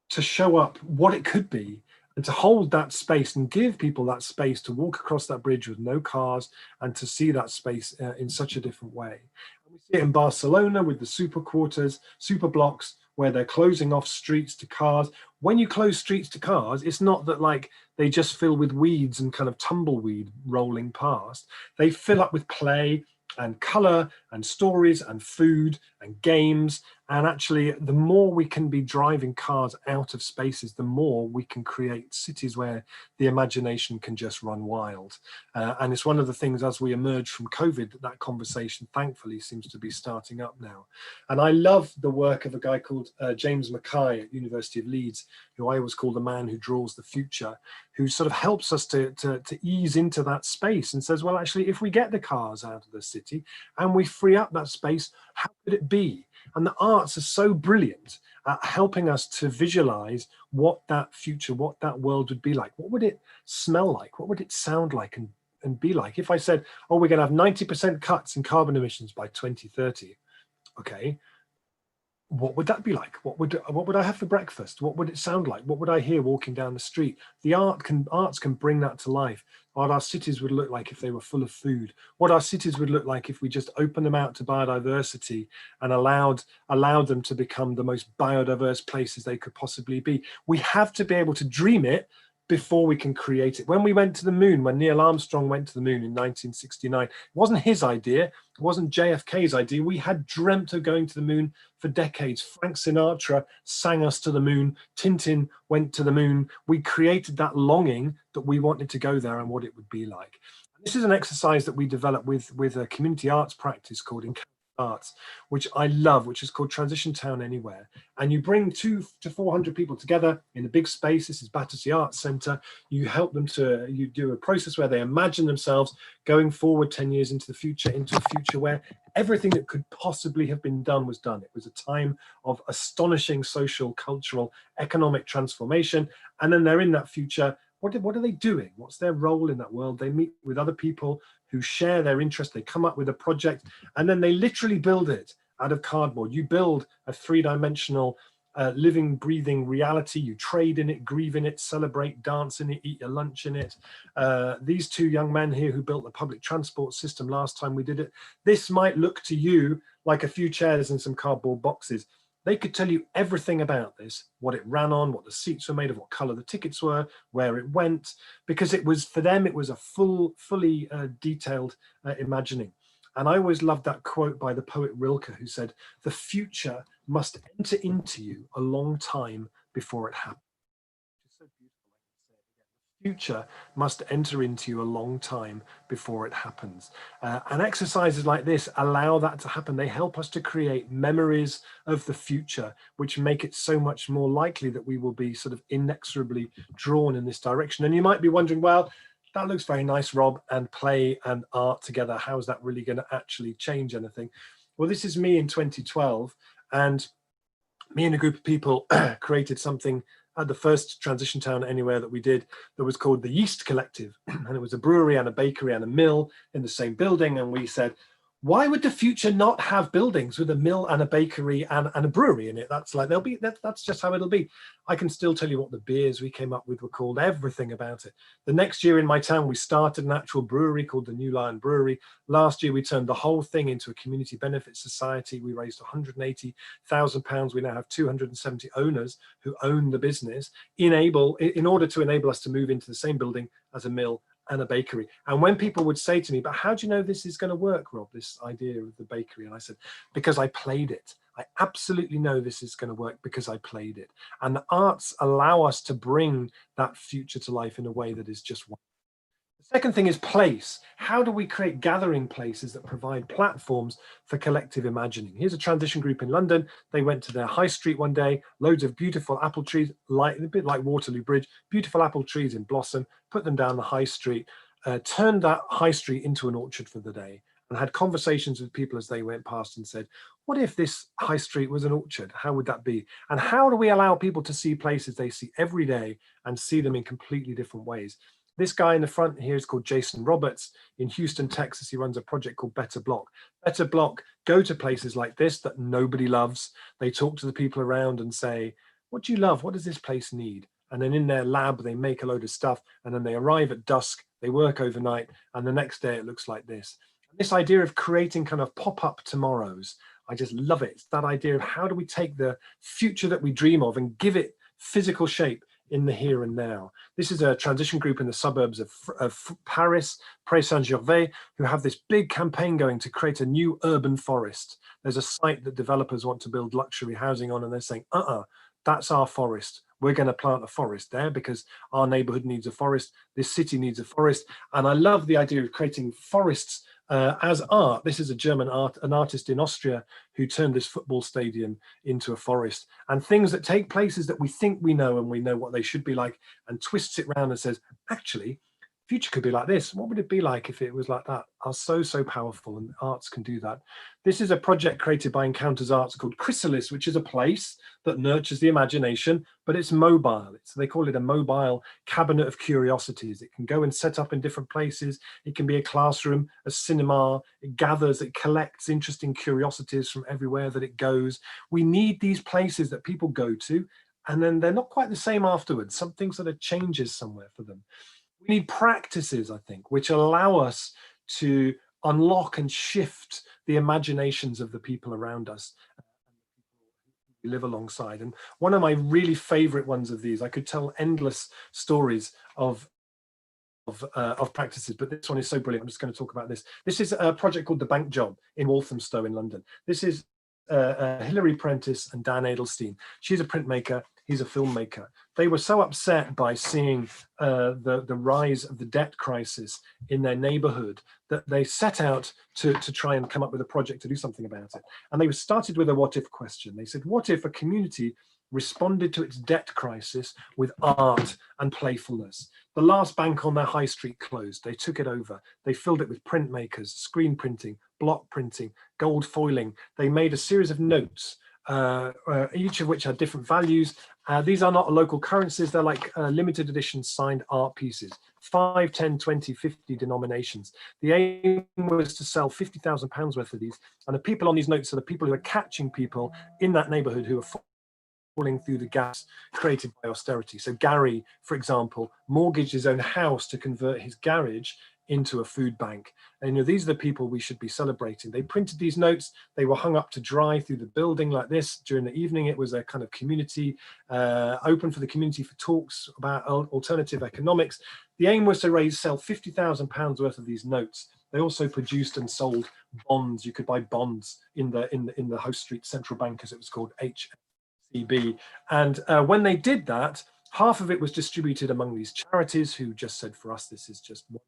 show up what it could be and to hold that space and give people that space to walk across that bridge with no cars and to see that space in such a different way. And we see it in Barcelona with the super quarters, super blocks, where they're closing off streets to cars. When you close streets to cars, it's not that like they just fill with weeds and kind of tumbleweed rolling past. They fill up with play and color and stories and food and games. And actually, the more we can be driving cars out of spaces, the more we can create cities where the imagination can just run wild. And it's one of the things as we emerge from COVID, that conversation thankfully seems to be starting up now. And I love the work of a guy called James Mackay at University of Leeds, who I always call the man who draws the future, who sort of helps us to ease into that space and says, well, actually, if we get the cars out of the city and we free up that space, how could it be? And the arts are so brilliant at helping us to visualize what that future, what that world would be like. What would it smell like? What would it sound like and be like? If I said, oh, we're going to have 90% cuts in carbon emissions by 2030, okay, what would that be like? What would I have for breakfast? What would it sound like? What would I hear walking down the street? The arts can bring that to life. what our cities would look like if they were full of food, what our cities would look like if we just opened them out to biodiversity and allowed them to become the most biodiverse places they could possibly be. We have to be able to dream it before we can create it. When we went to the moon, when Neil Armstrong went to the moon in 1969, it wasn't his idea, it wasn't JFK's idea. We had dreamt of going to the moon for decades. Frank Sinatra sang us to the moon. Tintin went to the moon. We created that longing that we wanted to go there and what it would be like. This is an exercise that we developed with a community arts practice called Arts, which I love, which is called Transition Town Anywhere. And you bring 200 to 400 people together in a big space. This is Battersea Arts Centre. You help them you do a process where they imagine themselves going forward 10 years into the future, into a future where everything that could possibly have been done was done. It was a time of astonishing social, cultural, economic transformation. And then they're in that future. What are they doing? What's their role in that world? They meet with other people who share their interest. They come up with a project and then they literally build it out of cardboard. You build a three-dimensional living, breathing reality. You trade in it, grieve in it, celebrate, dance in it, eat your lunch in it. These two young men here who built the public transport system last time we did it, this might look to you like a few chairs and some cardboard boxes. They could tell you everything about this, what it ran on, what the seats were made of, what color the tickets were, where it went, because it was, for them, it was a fully detailed imagining. And I always loved that quote by the poet Rilke, who said, "The future must enter into you a long time before it happens." It's so beautiful. I can say it again. The future must enter into you a long time before it happens. And exercises like this allow that to happen. They help us to create memories of the future, which make it so much more likely that we will be sort of inexorably drawn in this direction. And you might be wondering, well, that looks very nice, Rob, and play and art together. How is that really going to actually change anything? Well, this is me in 2012, and me and a group of people created something at the first Transition Town Anywhere that we did that was called the Yeast Collective. And it was a brewery and a bakery and a mill in the same building. And we said, why would the future not have buildings with a mill and a bakery and a brewery in it? That's like, that's just how it'll be. I can still tell you what the beers we came up with were called, everything about it. The next year in my town, we started an actual brewery called the New Lion Brewery. Last year, we turned the whole thing into a community benefit society. We raised £180,000. We now have 270 owners who own the business in order to enable us to move into the same building as a mill and a bakery. And when people would say to me, but how do you know this is going to work, Rob, this idea of the bakery? And I said, because I played it. I absolutely know this is going to work because I played it. And the arts allow us to bring that future to life in a way that is just wonderful. The second thing is place. How do we create gathering places that provide platforms for collective imagining? Here's a transition group in London. They went to their high street one day, loads of beautiful apple trees, a bit like Waterloo Bridge, beautiful apple trees in blossom, put them down the high street, turned that high street into an orchard for the day, and had conversations with people as they went past and said, what if this high street was an orchard? How would that be? And how do we allow people to see places they see every day and see them in completely different ways? This guy in the front here is called Jason Roberts. In Houston, Texas, he runs a project called Better Block. Better Block go to places like this that nobody loves. They talk to the people around and say, what do you love? What does this place need? And then in their lab, they make a load of stuff. And then they arrive at dusk, they work overnight, and the next day it looks like this. And this idea of creating kind of pop-up tomorrows, I just love it. It's that idea of how do we take the future that we dream of and give it physical shape in the here and now. This is a transition group in the suburbs of Paris, Pré Saint-Gervais, who have this big campaign going to create a new urban forest. There's a site that developers want to build luxury housing on, and they're saying, that's our forest. We're going to plant a forest there because our neighborhood needs a forest. This city needs a forest. And I love the idea of creating forests as art. This is an artist in Austria who turned this football stadium into a forest, and things that take places that we think we know and we know what they should be like, and twists it around and says, actually, future could be like this. What would it be like if it was like that? Are so powerful, and arts can do that. This is a project created by Encounters Arts called Chrysalis, which is a place that nurtures the imagination, but it's mobile. They call it a mobile cabinet of curiosities. It can go and set up in different places. It can be a classroom, a cinema. It gathers, it collects interesting curiosities from everywhere that it goes. We need these places that people go to, and then they're not quite the same afterwards. Something sort of changes somewhere for them. We need practices, I think, which allow us to unlock and shift the imaginations of the people around us we live alongside. And one of my really favorite ones of these, I could tell endless stories of practices, but this one is so brilliant. I'm just going to talk about this. This is a project called The Bank Job in Walthamstow in London. This is Hilary Prentice and Dan Adelstein. She's a printmaker, he's a filmmaker. They were so upset by seeing the rise of the debt crisis in their neighborhood that they set out to try and come up with a project to do something about it. And they started with a what if question. They said, what if a community responded to its debt crisis with art and playfulness? The last bank on their high street closed. They took it over. They filled it with printmakers, screen printing, block printing, gold foiling. They made a series of notes, each of which had different values. These are not local currencies. They're like limited edition signed art pieces, 5, 10, 20, 50 denominations. The aim was to sell £50,000 worth of these. And the people on these notes are the people who are catching people in that neighborhood who are falling through the gaps created by austerity. So Gary, for example, mortgaged his own house to convert his garage into a food bank. And these are the people we should be celebrating. They printed these notes, they were hung up to dry through the building like this. During the evening, it was a kind of community, open for the community for talks about alternative economics. The aim was to sell £50,000 worth of these notes. They also produced and sold bonds. You could buy bonds in the High Street Central Bank, as it was called, HCB. And when they did that, half of it was distributed among these charities who just said, for us, this is just one.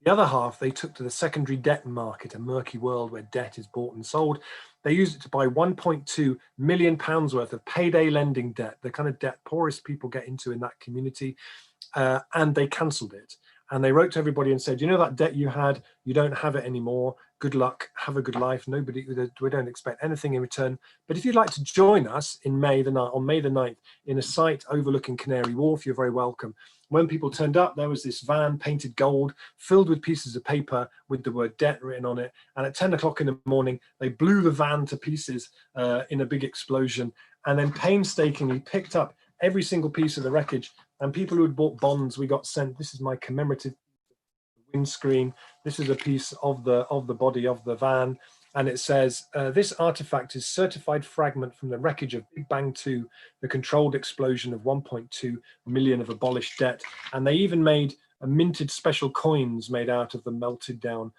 The other half they took to the secondary debt market, a murky world where debt is bought and sold. They used it to buy £1.2 million worth of payday lending debt, the kind of debt poorest people get into in that community, and they cancelled it. And they wrote to everybody and said, that debt you had, you don't have it anymore. Good luck, have a good life. We don't expect anything in return. But if you'd like to join us on May the 9th in a site overlooking Canary Wharf, you're very welcome. When people turned up, there was this van painted gold, filled with pieces of paper with the word debt written on it. And at 10 o'clock in the morning, they blew the van to pieces in a big explosion, and then painstakingly picked up every single piece of the wreckage. And people who had bought bonds, we got sent, this is my commemorative windscreen. This is a piece of the body of the van. And it says, this artifact is certified fragment from the wreckage of Big Bang 2, the controlled explosion of 1.2 million of abolished debt. And they even made minted special coins made out of the melted down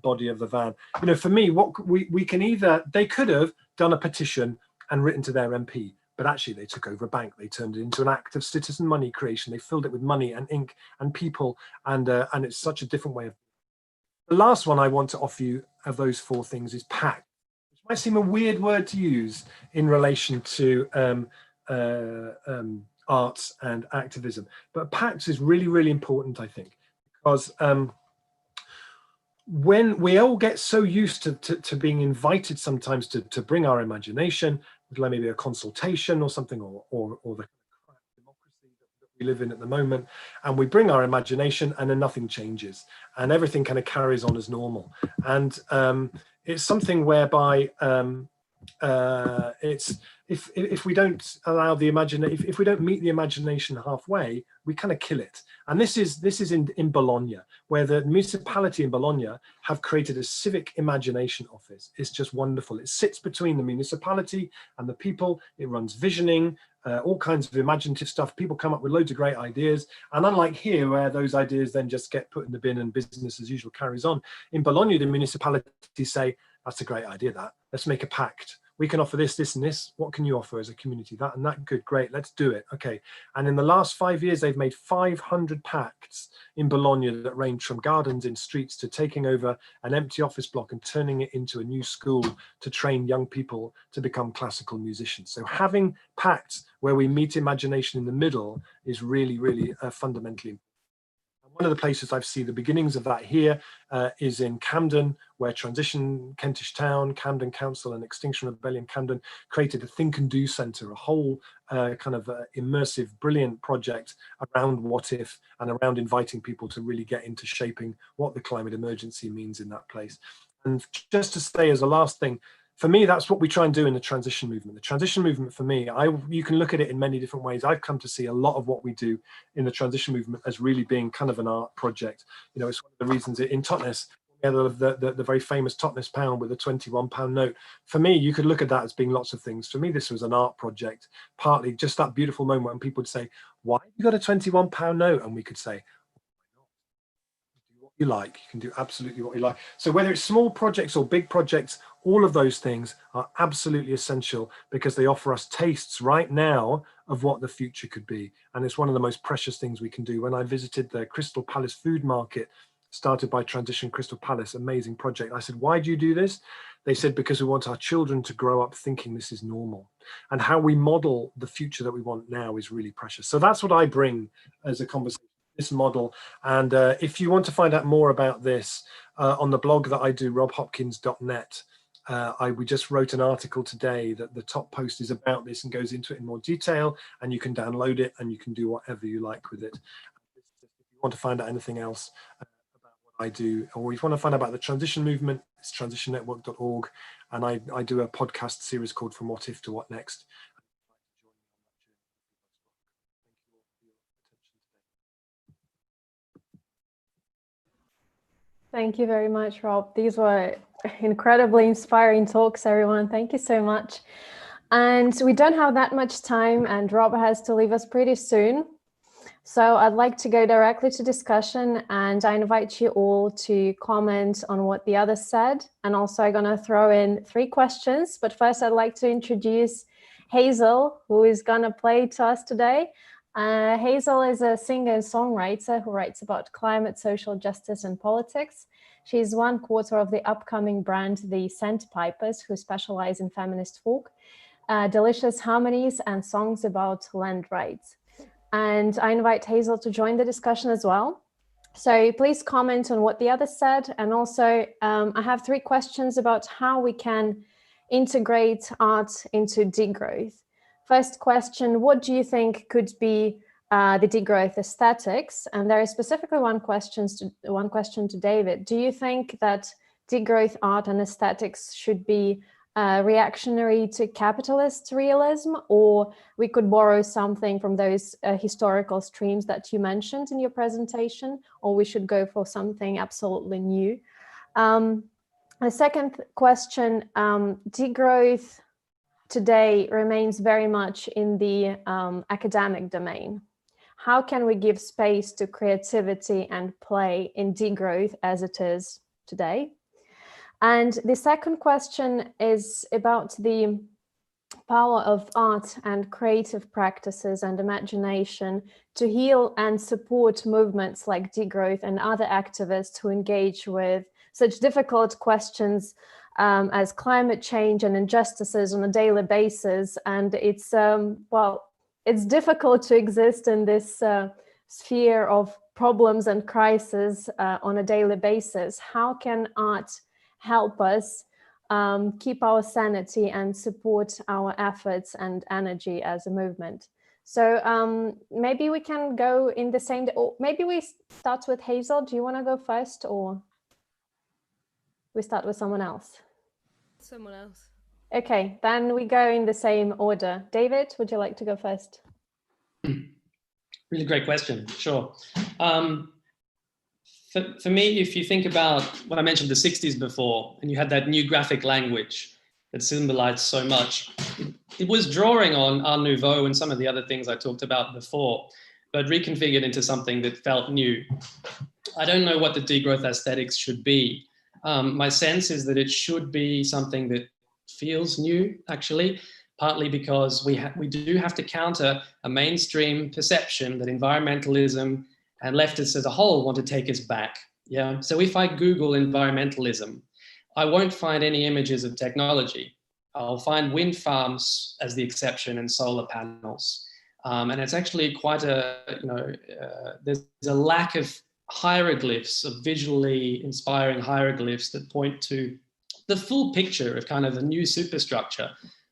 body of the van. For me, what we can either, they could have done a petition and written to their MP, but actually they took over a bank. They turned it into an act of citizen money creation. They filled it with money and ink and people, and it's such a different way of. The last one I want to offer you of those four things is pact, which might seem a weird word to use in relation to arts and activism, but pacts is really, really important, I think, because when we all get so used to being invited sometimes to bring our imagination, like maybe a consultation or something, or the democracy that we live in at the moment, and we bring our imagination and then nothing changes and everything kind of carries on as normal. And it's something whereby it's if we don't allow the imagination, if we don't meet the imagination halfway, we kind of kill it. And this is in Bologna, where the municipality in Bologna have created a civic imagination office. It's just wonderful. It sits between the municipality and the people. It runs visioning, all kinds of imaginative stuff. People come up with loads of great ideas. And unlike here, where those ideas then just get put in the bin and business as usual carries on, in Bologna, the municipalities say, that's a great idea, that. Let's make a pact. We can offer this, this, and this. What can you offer as a community? That and that. Good, great. Let's do it. Okay. And in the last 5 years, they've made 500 pacts in Bologna that range from gardens in streets to taking over an empty office block and turning it into a new school to train young people to become classical musicians. So having pacts where we meet imagination in the middle is really, really fundamentally important. One of the places I've seen the beginnings of that here is in Camden, where Transition Kentish Town, Camden Council and Extinction Rebellion Camden created a Think and Do Centre, a whole kind of immersive, brilliant project around what if and around inviting people to really get into shaping what the climate emergency means in that place. And just to say as a last thing, for me, that's what we try and do in the transition movement. The transition movement for me, you can look at it in many different ways. I've come to see a lot of what we do in the transition movement as really being kind of an art project. You know, it's one of the reasons in Totnes, the very famous Totnes pound with a £21 note. For me, you could look at that as being lots of things. For me, this was an art project, partly just that beautiful moment when people would say, why have you got a £21 note? And we could say, you like, you can do absolutely what you like. So whether it's small projects or big projects, all of those things are absolutely essential because they offer us tastes right now of what the future could be. And it's one of the most precious things we can do. When I visited the Crystal Palace food market, started by Transition Crystal Palace, amazing project. I said, why do you do this? They said, because we want our children to grow up thinking this is normal. And how we model the future that we want now is really precious. So that's what I bring as a conversation. This model. And if you want to find out more about this on the blog that I do, robhopkins.net, we just wrote an article today that the top post is about this and goes into it in more detail, and you can download it and you can do whatever you like with it. If you want to find out anything else about what I do, or if you want to find out about the transition movement, it's transitionnetwork.org, and I do a podcast series called From What If to What Next. Thank you very much, Rob. These were incredibly inspiring talks, everyone. Thank you so much. And we don't have that much time, and Rob has to leave us pretty soon. So I'd like to go directly to discussion, and I invite you all to comment on what the others said. And also I'm going to throw in 3 questions. But first, I'd like to introduce Hazel, who is going to play to us today. Hazel is a singer and songwriter who writes about climate, social justice, and politics. She's one quarter of the upcoming brand, the Sandpipers, who specialize in feminist folk, delicious harmonies, and songs about land rights. And I invite Hazel to join the discussion as well. So please comment on what the others said. And also, I have 3 questions about how we can integrate art into degrowth. First question, what do you think could be the degrowth aesthetics? And there is specifically one question to David. Do you think that degrowth art and aesthetics should be reactionary to capitalist realism, or we could borrow something from those historical streams that you mentioned in your presentation, or we should go for something absolutely new? The second question, degrowth today remains very much in the academic domain. How can we give space to creativity and play in degrowth as it is today? And the second question is about the power of art and creative practices and imagination to heal and support movements like degrowth and other activists who engage with such difficult questions as climate change and injustices on a daily basis. And it's, it's difficult to exist in this sphere of problems and crises on a daily basis. How can art help us keep our sanity and support our efforts and energy as a movement? So maybe we can go in the same, or maybe we start with Hazel. Do you want to go first, or we start with someone else? Someone else. Okay, then we go in the same order. David, would you like to go first? Really great question, sure. For me, if you think about what I mentioned the 60s before, and you had that new graphic language that symbolized so much, it was drawing on Art Nouveau and some of the other things I talked about before, but reconfigured into something that felt new. I don't know what the degrowth aesthetics should be. My sense is that it should be something that feels new, actually, partly because we do have to counter a mainstream perception that environmentalism and leftists as a whole want to take us back. Yeah. So if I Google environmentalism, I won't find any images of technology. I'll find wind farms as the exception and solar panels. And it's actually quite there's a lack of hieroglyphs, of visually inspiring hieroglyphs that point to the full picture of kind of a new superstructure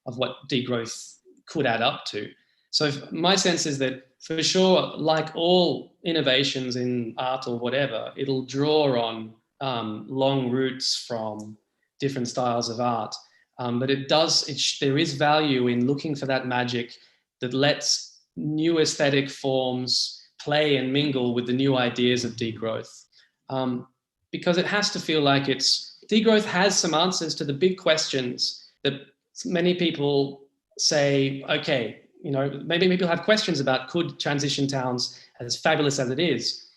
of what degrowth could add up to. So my sense is that for sure, like all innovations in art or whatever, it'll draw on long roots from different styles of art. But there is value in looking for that magic that lets new aesthetic forms play and mingle with the new ideas of degrowth. Because it has to feel like degrowth has some answers to the big questions that many people say, okay, maybe people have questions about, could transition towns, as fabulous as it is,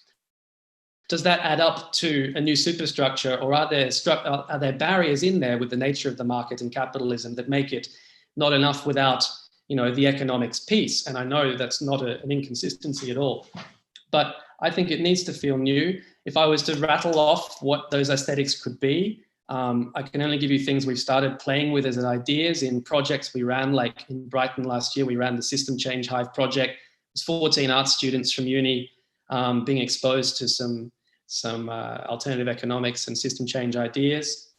does that add up to a new superstructure, or are there barriers in there with the nature of the market and capitalism that make it not enough without, the economics piece? And I know that's not an inconsistency at all, but I think it needs to feel new. If I was to rattle off what those aesthetics could be, I can only give you things we've started playing with as ideas in projects we ran, like in Brighton last year, we ran the System Change Hive project. It was 14 art students from uni being exposed to some alternative economics and system change ideas.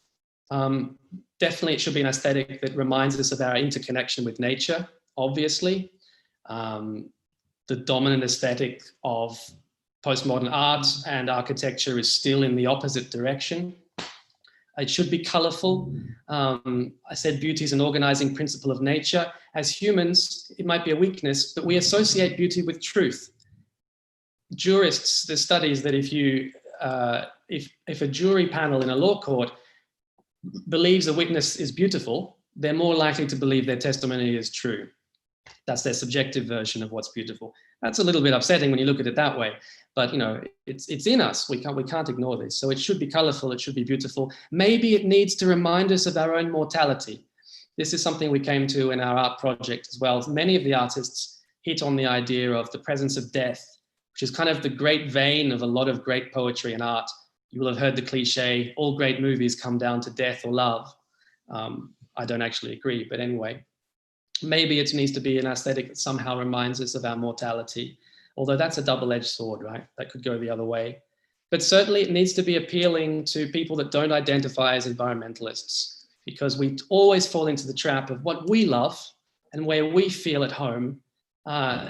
Definitely it should be an aesthetic that reminds us of our interconnection with nature, obviously. The dominant aesthetic of postmodern art and architecture is still in the opposite direction. It should be colourful. I said beauty is an organising principle of nature. As humans, it might be a weakness, but we associate beauty with truth. Jurists, there's studies that if a jury panel in a law court believes a witness is beautiful, they're more likely to believe their testimony is true. That's their subjective version of what's beautiful. That's a little bit upsetting when you look at it that way, but it's in us. We can't ignore this. So it should be colourful. It should be beautiful. Maybe it needs to remind us of our own mortality. This is something we came to in our art project as well. Many of the artists hit on the idea of the presence of death, which is kind of the great vein of a lot of great poetry and art. You will have heard the cliche, all great movies come down to death or love. I don't actually agree, but anyway. Maybe it needs to be an aesthetic that somehow reminds us of our mortality, although that's a double-edged sword, right? That could go the other way. But certainly it needs to be appealing to people that don't identify as environmentalists, because we always fall into the trap of what we love and where we feel at home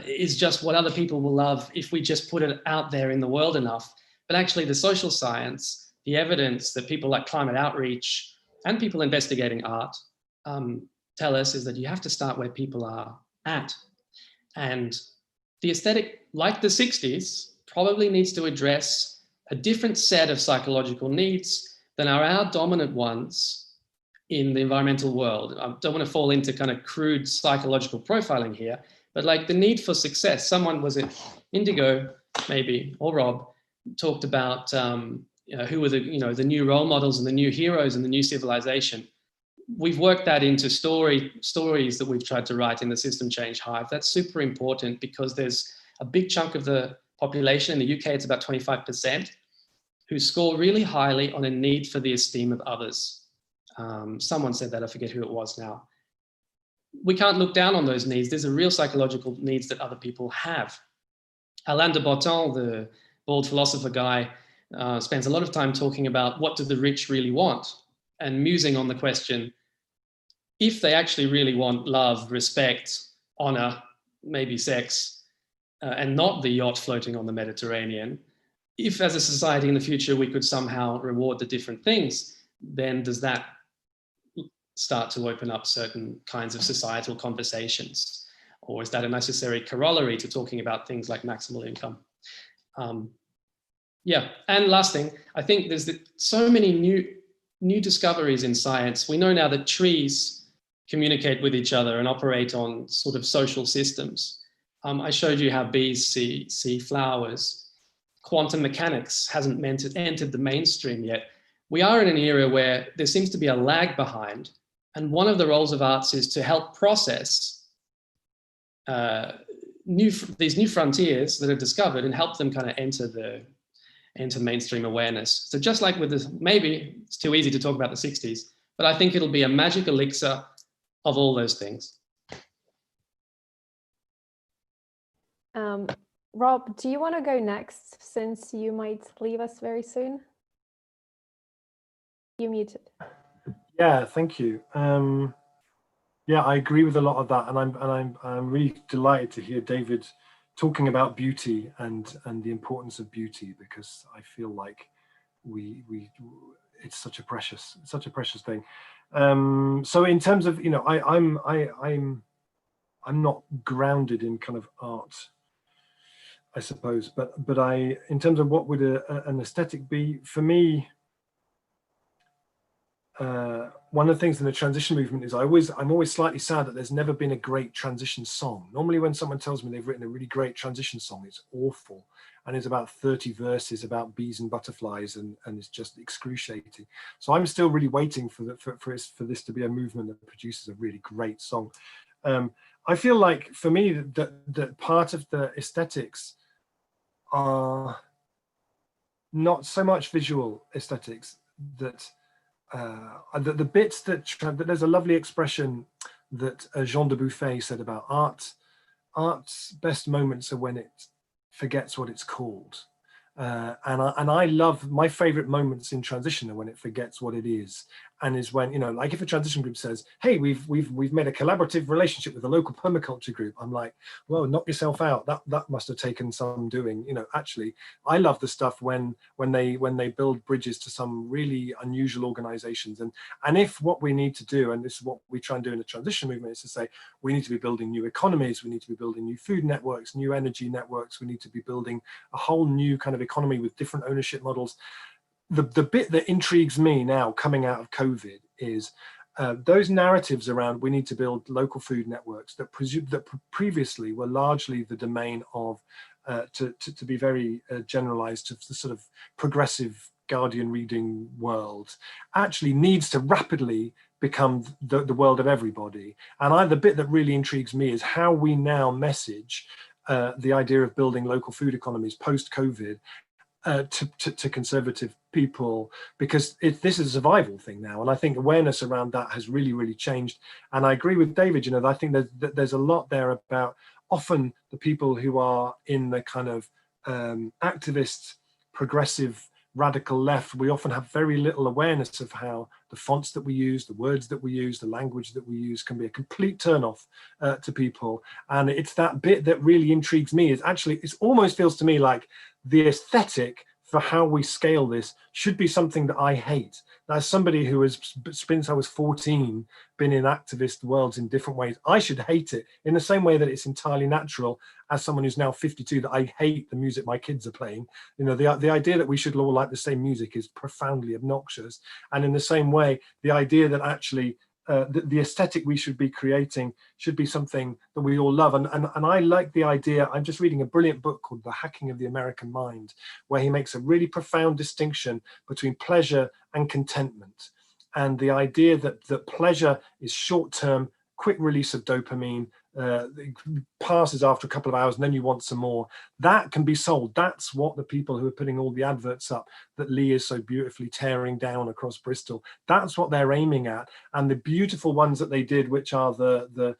is just what other people will love if we just put it out there in the world enough. But actually the social science, the evidence that people like climate outreach and people investigating art tell us is that you have to start where people are at. And the aesthetic, like the 60s, probably needs to address a different set of psychological needs than are our dominant ones in the environmental world. I don't want to fall into kind of crude psychological profiling here, but like the need for success. Someone, was it Indigo maybe, or Rob, talked about who were the new role models and the new heroes in the new civilization. We've worked that into stories that we've tried to write in the System Change Hive. That's super important because there's a big chunk of the population in the UK, it's about 25%, who score really highly on a need for the esteem of others. Someone said that, I forget who it was now. We can't look down on those needs. There's a real psychological needs that other people have. Alain de Botton, the bald philosopher guy, spends a lot of time talking about what do the rich really want, and musing on the question, if they actually really want love, respect, honor, maybe sex, and not the yacht floating on the Mediterranean, if as a society in the future we could somehow reward the different things, then does that start to open up certain kinds of societal conversations? Or is that a necessary corollary to talking about things like maximal income? Yeah, and last thing, I think there's so many new discoveries in science. We know now that trees communicate with each other and operate on sort of social systems. I showed you how bees see flowers. Quantum mechanics hasn't entered the mainstream yet. We are in an era where there seems to be a lag behind, and one of the roles of arts is to help process these new frontiers that are discovered and help them kind of enter mainstream awareness. So just like with this, maybe it's too easy to talk about the 60s, but I think it'll be a magic elixir of all those things. Rob, do you want to go next, since you might leave us very soon? You're muted. Yeah, thank you. Yeah, I agree with a lot of that, and I'm really delighted to hear David talking about beauty and the importance of beauty, because I feel like it's such a precious thing. So in terms of, you know, I'm not grounded in kind of art, I suppose, but in terms of what would an aesthetic be for me, one of the things in the transition movement is I'm always slightly sad that there's never been a great transition song. Normally when someone tells me they've written a really great transition song, it's awful. And it's about 30 verses about bees and butterflies, and it's just excruciating. So I'm still really waiting for this to be a movement that produces a really great song. I feel like for me that part of the aesthetics are not so much visual aesthetics, that the bits that there's a lovely expression that Jean de Buffet said about art. Art's best moments are when it forgets what it's called. And I love, my favorite moments in transition are when it forgets what it is, and is when, you know, like if a transition group says, hey, we've made a collaborative relationship with a local permaculture group, I'm like, well, knock yourself out, that must have taken some doing. You know, actually I love the stuff when they build bridges to some really unusual organizations, and if what we need to do, and this is what we try and do in the transition movement, is to say we need to be building new economies, we need to be building new food networks, new energy networks, we need to be building a whole new kind of economy with different ownership models. The bit that intrigues me now coming out of COVID is those narratives around we need to build local food networks that previously were largely the domain of, to be very generalized, to the sort of progressive Guardian reading world, actually needs to rapidly become the world of everybody. And the bit that really intrigues me is how we now message the idea of building local food economies post-COVID to conservative people, because this is a survival thing now, and I think awareness around that has really, really changed. And I agree with David, you know, I think there's a lot there about often the people who are in the kind of activist, progressive, radical left, we often have very little awareness of how the fonts that we use, the words that we use, the language that we use can be a complete turnoff to people. And it's that bit that really intrigues me, is actually, it almost feels to me like the aesthetic for how we scale this should be something that I hate. As somebody who has, since I was 14, been in activist worlds in different ways, I should hate it in the same way that it's entirely natural, as someone who's now 52, that I hate the music my kids are playing. You know, the idea that we should all like the same music is profoundly obnoxious. And in the same way, the idea that actually the aesthetic we should be creating should be something that we all love. And I like the idea. I'm just reading a brilliant book called The Hacking of the American Mind, where he makes a really profound distinction between pleasure and contentment. And the idea that pleasure is short-term, quick release of dopamine, it passes after a couple of hours and then you want some more. That can be sold. That's what the people who are putting all the adverts up that Leigh is so beautifully tearing down across Bristol, that's what they're aiming at. And the beautiful ones that they did, which are the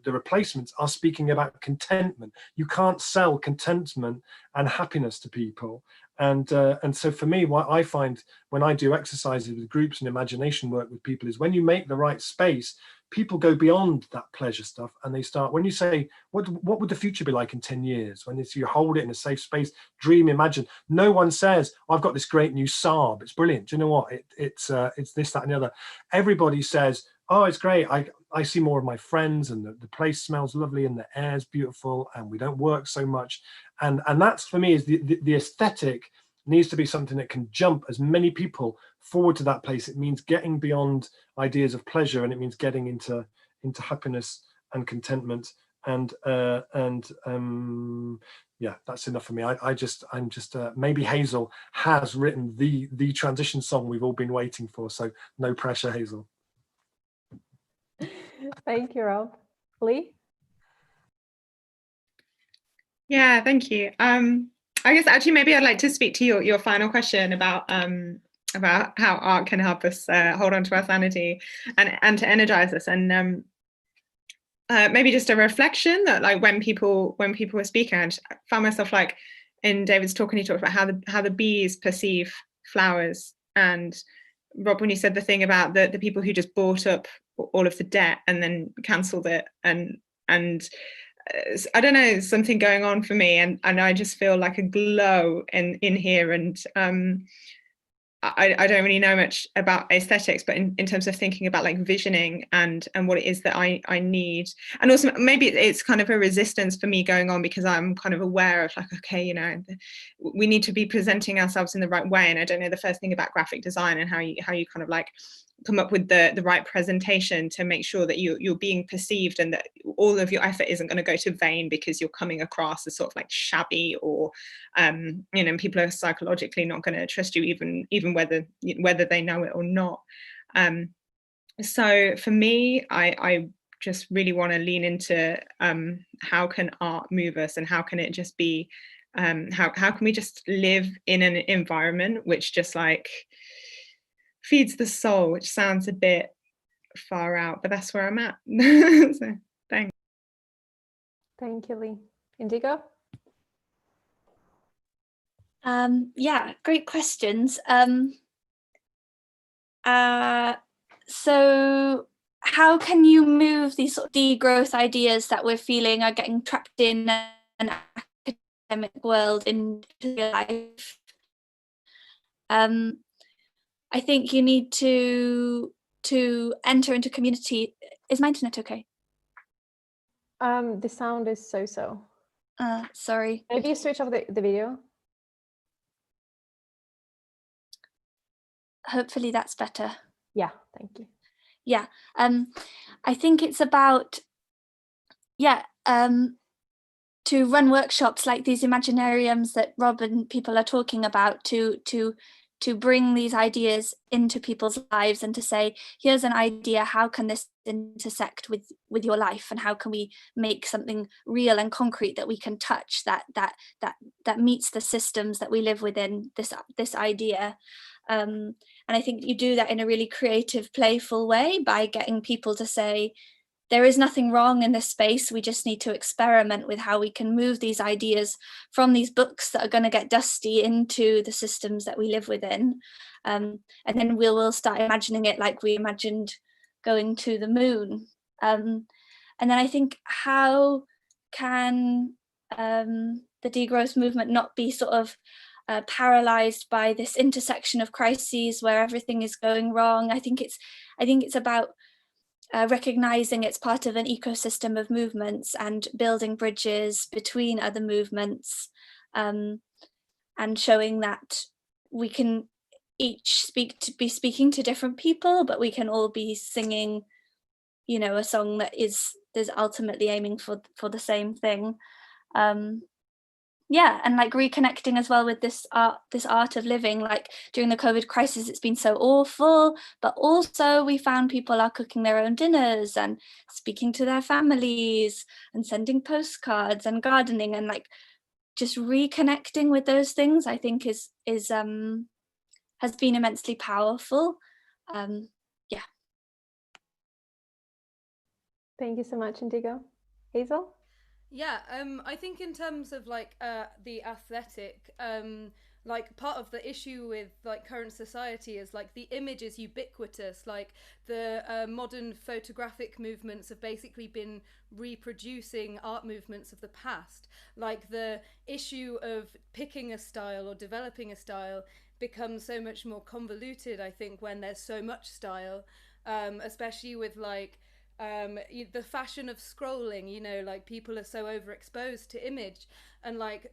replacements, are speaking about contentment. You can't sell contentment and happiness to people. And so for me, what I find when I do exercises with groups and imagination work with people is when you make the right space, people go beyond that pleasure stuff, and they start, when you say, what would the future be like in 10 years? When you hold it in a safe space, dream, imagine. No one says, I've got this great new Saab, it's brilliant. Do you know what? It's this, that, and the other. Everybody says, oh, it's great. I see more of my friends, and the place smells lovely, and the air's beautiful, and we don't work so much. And that's, for me, is the aesthetic needs to be something that can jump as many people forward to that place. It means getting beyond ideas of pleasure, and it means getting into happiness and contentment. And yeah, that's enough for me. I'm just maybe Hazel has written the transition song we've all been waiting for. So no pressure, Hazel. Thank you, Rob. Leigh? Yeah, thank you. I guess actually maybe I'd like to speak to your final question about how art can help us hold on to our sanity and to energize us, and maybe just a reflection that, like, when people were speaking, I found myself, like, in David's talk, and he talked about how the bees perceive flowers, and Rob, when you said the thing about the people who just bought up all of the debt and then cancelled it, and I don't know, something going on for me, and I just feel like a glow in here, and I don't really know much about aesthetics, but in terms of thinking about like visioning and what it is that I need, and also maybe it's kind of a resistance for me going on because I'm kind of aware of like, okay, you know, we need to be presenting ourselves in the right way, and I don't know the first thing about graphic design and how you kind of like come up with the right presentation to make sure that you're being perceived and that all of your effort isn't going to go to vain because you're coming across as sort of like shabby or you know, people are psychologically not going to trust you even whether they know it or not. So for me, I just really want to lean into how can art move us, and how can it just be how can we just live in an environment which just like feeds the soul, which sounds a bit far out, but that's where I'm at. So thanks. Thank you, Leigh. Indigo? Yeah, great questions. So how can you move these sort of degrowth ideas that we're feeling are getting trapped in an academic world into your life? I think you need to enter into community. Is my internet okay? The sound is so. Sorry. Maybe you switch off the video. Hopefully that's better. Yeah, thank you. Yeah, I think it's about, to run workshops like these Imaginariums that Rob and people are talking about, to bring these ideas into people's lives and to say, here's an idea, how can this intersect with your life, and how can we make something real and concrete that we can touch that meets the systems that we live within, this idea. And I think you do that in a really creative, playful way by getting people to say, there is nothing wrong in this space. We just need to experiment with how we can move these ideas from these books that are going to get dusty into the systems that we live within. And then we'll start imagining it like we imagined going to the moon. And then I think, how can the degrowth movement not be sort of paralyzed by this intersection of crises where everything is going wrong? I think it's about recognizing it's part of an ecosystem of movements and building bridges between other movements, and showing that we can each be speaking to different people, but we can all be singing, you know, a song that is ultimately aiming for the same thing. Yeah, and like reconnecting as well with this art of living. Like during the COVID crisis, it's been so awful, but also we found people are cooking their own dinners and speaking to their families and sending postcards and gardening, and like just reconnecting with those things, I think is has been immensely powerful. Yeah. Thank you so much, Indigo. Hazel? Yeah, I think in terms of like the aesthetic, like part of the issue with like current society is like the image is ubiquitous. Like the modern photographic movements have basically been reproducing art movements of the past. Like the issue of picking a style or developing a style becomes so much more convoluted, I think, when there's so much style, especially with like the fashion of scrolling, you know, like people are so overexposed to image, and like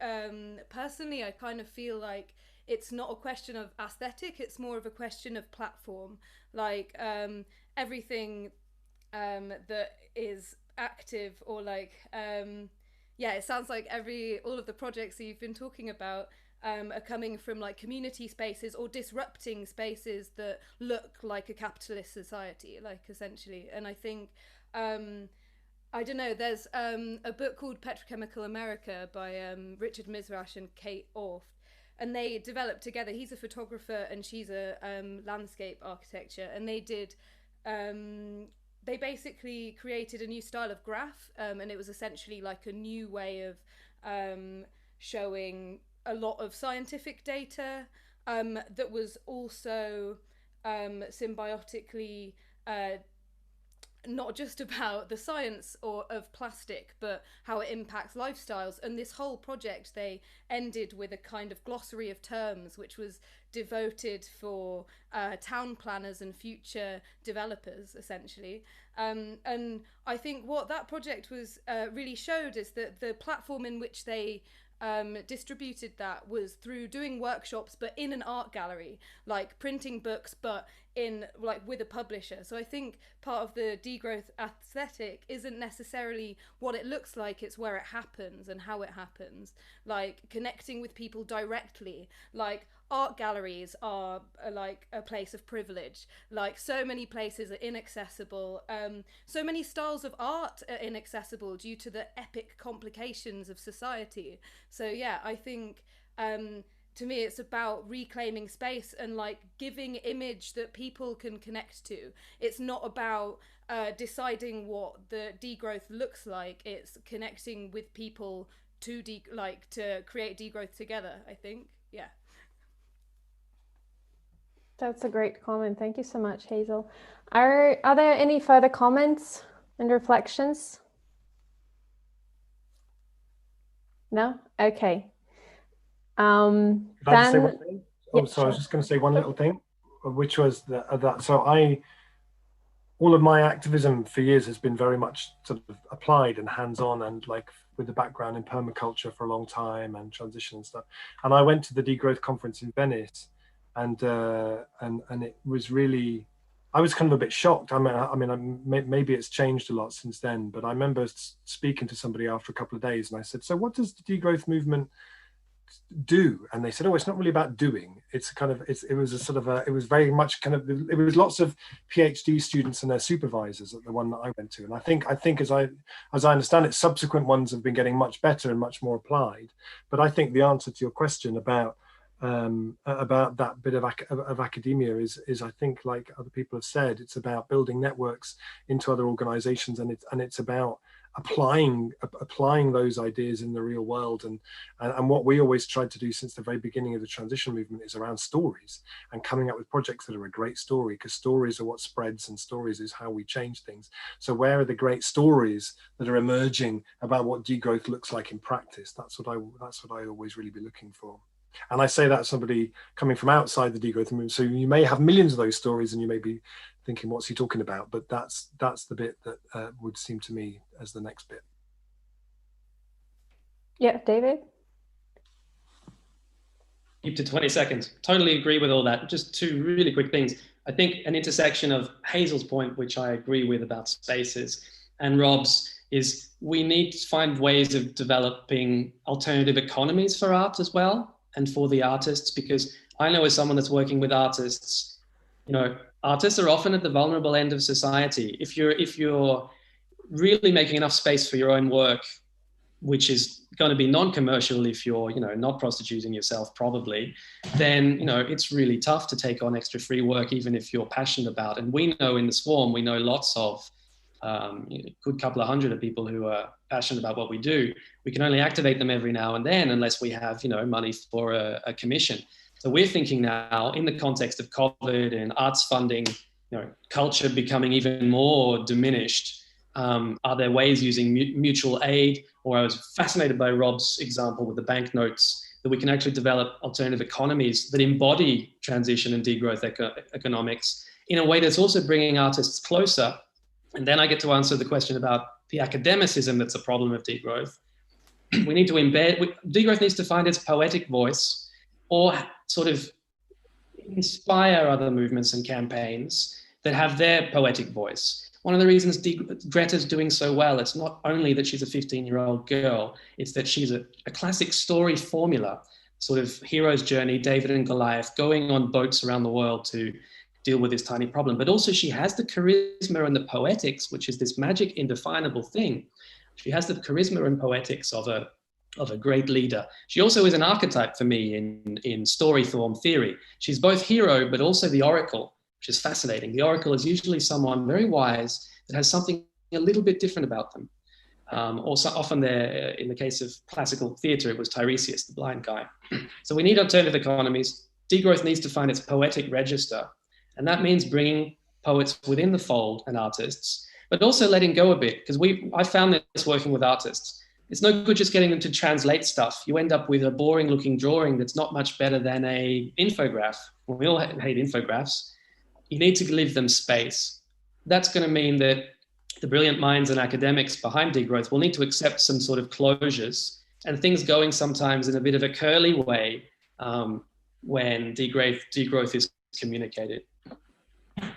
personally I kind of feel like it's not a question of aesthetic, it's more of a question of platform. Like everything that is active, or like it sounds like all of the projects that you've been talking about are coming from like community spaces or disrupting spaces that look like a capitalist society, like essentially. And I think I don't know, there's a book called Petrochemical America by Richard Mizrash and Kate Orff, and they developed together, he's a photographer and she's a landscape architecture, and they basically created a new style of graph, and it was essentially like a new way of showing a lot of scientific data that was also symbiotically not just about the science of plastic, but how it impacts lifestyles. And this whole project, they ended with a kind of glossary of terms, which was devoted for town planners and future developers, essentially. And I think what that project was really showed is that the platform in which they distributed that was through doing workshops, but in an art gallery, like printing books, but in like with a publisher. So I think part of the degrowth aesthetic isn't necessarily what it looks like, it's where it happens and how it happens, like connecting with people directly. Like art galleries are like a place of privilege, like so many places are inaccessible, so many styles of art are inaccessible due to the epic complications of society. So yeah, I think to me it's about reclaiming space and like giving image that people can connect to. It's not about deciding what the degrowth looks like, it's connecting with people to to create degrowth together, I think. Yeah. That's a great comment. Thank you so much, Hazel. Are there any further comments and reflections? No? Okay. Can I just say one thing? Yeah, I was just going to say one little thing, which was that so all of my activism for years has been very much sort of applied and hands-on, and like with the background in permaculture for a long time and transition and stuff. And I went to the Degrowth conference in Venice, and it was really, I was kind of a bit shocked. I mean, maybe it's changed a lot since then, but I remember speaking to somebody after a couple of days, and I said, "So what does the degrowth movement do?" And they said, "Oh, it's not really about doing. It's kind of, it was very much kind of, it was lots of PhD students and their supervisors at the one that I went to." And I think as I understand it, subsequent ones have been getting much better and much more applied. But I think the answer to your question about that bit of academia is I think, like other people have said, it's about building networks into other organizations, and it's about applying those ideas in the real world. And what we always tried to do since the very beginning of the transition movement is around stories and coming up with projects that are a great story, because stories are what spreads, and stories is how we change things. So where are the great stories that are emerging about what degrowth looks like in practice? That's what I always really be looking for. And I say that as somebody coming from outside the degrowth movement. So you may have millions of those stories and you may be thinking, what's he talking about? But that's the bit that would seem to me as the next bit. Yeah, David? Keep to 20 seconds. Totally agree with all that. Just two really quick things. I think an intersection of Hazel's point, which I agree with about spaces, and Rob's, is we need to find ways of developing alternative economies for art as well, and for the artists, because I know as someone that's working with artists, artists are often at the vulnerable end of society. If you're really making enough space for your own work, which is going to be non-commercial if you're, not prostituting yourself probably, then, it's really tough to take on extra free work, even if you're passionate about it. And we know in the Swarm, we know lots of a good couple of hundred of people who are passionate about what we do. We can only activate them every now and then unless we have, money for a commission. So we're thinking now, in the context of COVID and arts funding, culture becoming even more diminished, are there ways using mutual aid? Or I was fascinated by Rob's example with the banknotes, that we can actually develop alternative economies that embody transition and degrowth economics in a way that's also bringing artists closer. And then I get to answer the question about the academicism that's a problem of degrowth. We need to degrowth needs to find its poetic voice, or sort of inspire other movements and campaigns that have their poetic voice. One of the reasons Greta's doing so well, it's not only that she's a 15-year-old girl, it's that she's a classic story formula, sort of hero's journey, David and Goliath, going on boats around the world to deal with this tiny problem. But also she has the charisma and the poetics, which is this magic indefinable thing. She has the charisma and poetics of a great leader. She also is an archetype for me in story form theory. She's both hero, but also the oracle, which is fascinating. The oracle is usually someone very wise that has something a little bit different about them. Also often in the case of classical theatre, it was Tiresias, the blind guy. So we need alternative economies. Degrowth needs to find its poetic register. And that means bringing poets within the fold and artists, but also letting go a bit, because I found this working with artists. It's no good just getting them to translate stuff. You end up with a boring looking drawing that's not much better than a infograph. We all hate infographs. You need to give them space. That's going to mean that the brilliant minds and academics behind Degrowth will need to accept some sort of closures and things going sometimes in a bit of a curly way when degrowth is communicated. And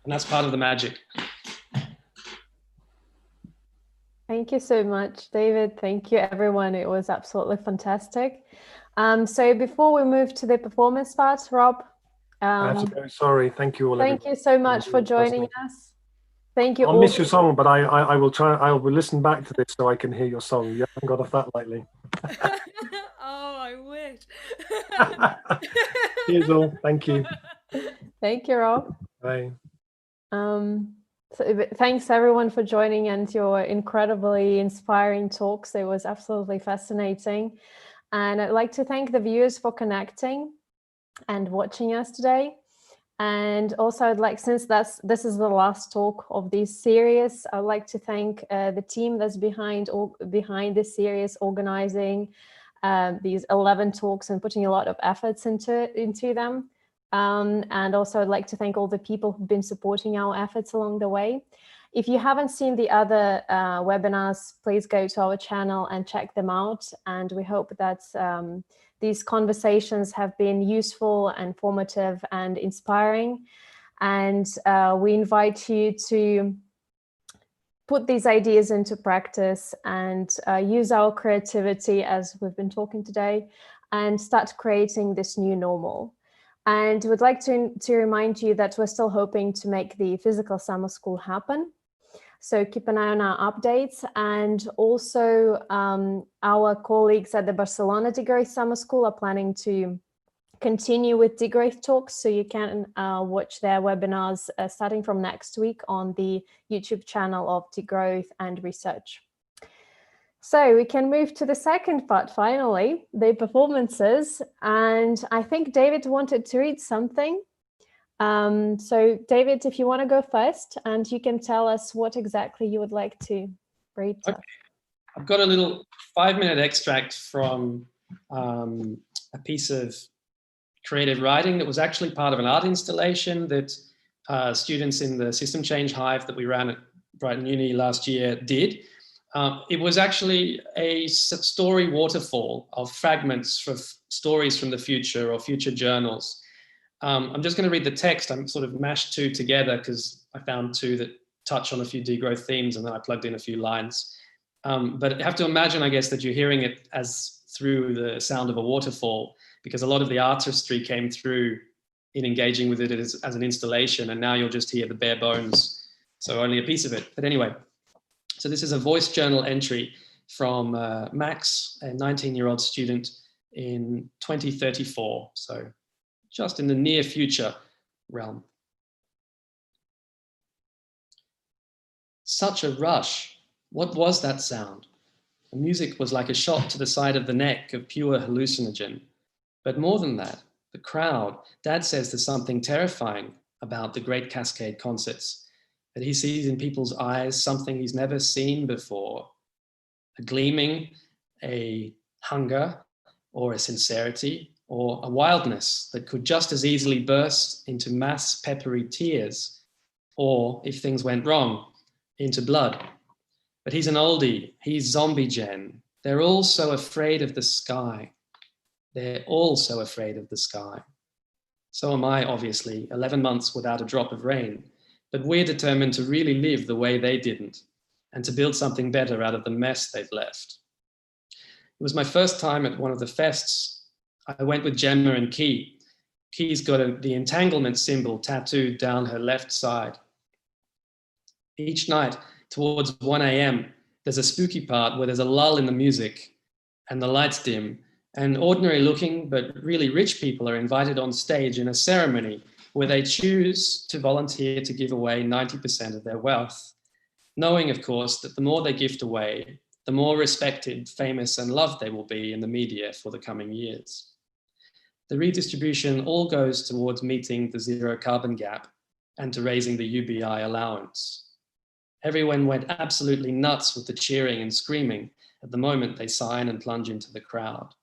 that's part of the magic. Thank you so much, David. Thank you, everyone. It was absolutely fantastic. So before we move to the performance part, Rob. I have to go, sorry. Thank you all. Thank you so much for joining us. Thank you. I'll miss your song, but I will try. I will listen back to this so I can hear your song. You haven't got off that lightly. Oh, I wish. Hazel, thank you. Thank you, Rob. Bye. So thanks everyone for joining and your incredibly inspiring talks. It was absolutely fascinating. And I'd like to thank the viewers for connecting and watching us today. And also I'd like, since this is the last talk of this series, I'd like to thank the team that's behind this series, organizing these 11 talks and putting a lot of efforts into them. And also I'd like to thank all the people who've been supporting our efforts along the way. If you haven't seen the other webinars, please go to our channel and check them out. And we hope that these conversations have been useful, informative, and inspiring. And we invite you to put these ideas into practice and use our creativity, as we've been talking today, and start creating this new normal. And we'd like to remind you that we're still hoping to make the physical summer school happen. So keep an eye on our updates. And also our colleagues at the Barcelona Degrowth Summer School are planning to continue with Degrowth talks. So you can watch their webinars starting from next week on the YouTube channel of Degrowth and Research. So we can move to the second part, finally, the performances. And I think David wanted to read something. So David, if you want to go first, and you can tell us what exactly you would like to read. Okay. I've got a little 5-minute extract from a piece of creative writing that was actually part of an art installation that students in the System Change Hive that we ran at Brighton Uni last year did. It was actually a story waterfall of fragments of stories from the future or future journals. I'm just going to read the text. I'm sort of mashed two together because I found two that touch on a few degrowth themes, and then I plugged in a few lines. But you have to imagine, I guess, that you're hearing it as through the sound of a waterfall, because a lot of the artistry came through in engaging with it as an installation, and now you'll just hear the bare bones, so only a piece of it. But anyway, so this is a voice journal entry from Max, a 19-year-old student in 2034, so just in the near future realm. Such a rush. What was that sound? The music was like a shot to the side of the neck of pure hallucinogen. But more than that, the crowd, Dad says there's something terrifying about the Great Cascade concerts, that he sees in people's eyes something he's never seen before, a gleaming, a hunger, or a sincerity, or a wildness that could just as easily burst into mass peppery tears, or, if things went wrong, into blood. But he's an oldie, he's zombie gen. They're all so afraid of the sky. They're all so afraid of the sky. So am I, obviously, 11 months without a drop of rain. But we're determined to really live the way they didn't, and to build something better out of the mess they've left. It was my first time at one of the fests. I went with Gemma and Key. Key's got the entanglement symbol tattooed down her left side. Each night, towards 1 a.m., there's a spooky part where there's a lull in the music and the lights dim, and ordinary looking but really rich people are invited on stage in a ceremony where they choose to volunteer to give away 90% of their wealth, knowing, of course, that the more they gift away, the more respected, famous, and loved they will be in the media for the coming years. The redistribution all goes towards meeting the zero carbon gap and to raising the UBI allowance. Everyone went absolutely nuts with the cheering and screaming at the moment they sign and plunge into the crowd.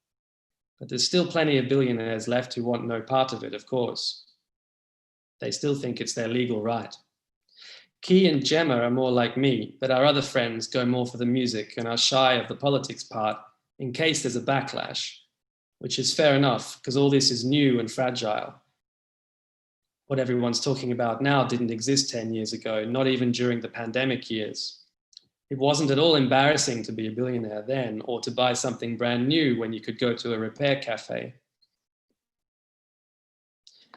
But there's still plenty of billionaires left who want no part of it, of course. They still think it's their legal right. Key and Gemma are more like me, but our other friends go more for the music and are shy of the politics part in case there's a backlash, which is fair enough because all this is new and fragile. What everyone's talking about now didn't exist 10 years ago, not even during the pandemic years. It wasn't at all embarrassing to be a billionaire then or to buy something brand new when you could go to a repair cafe.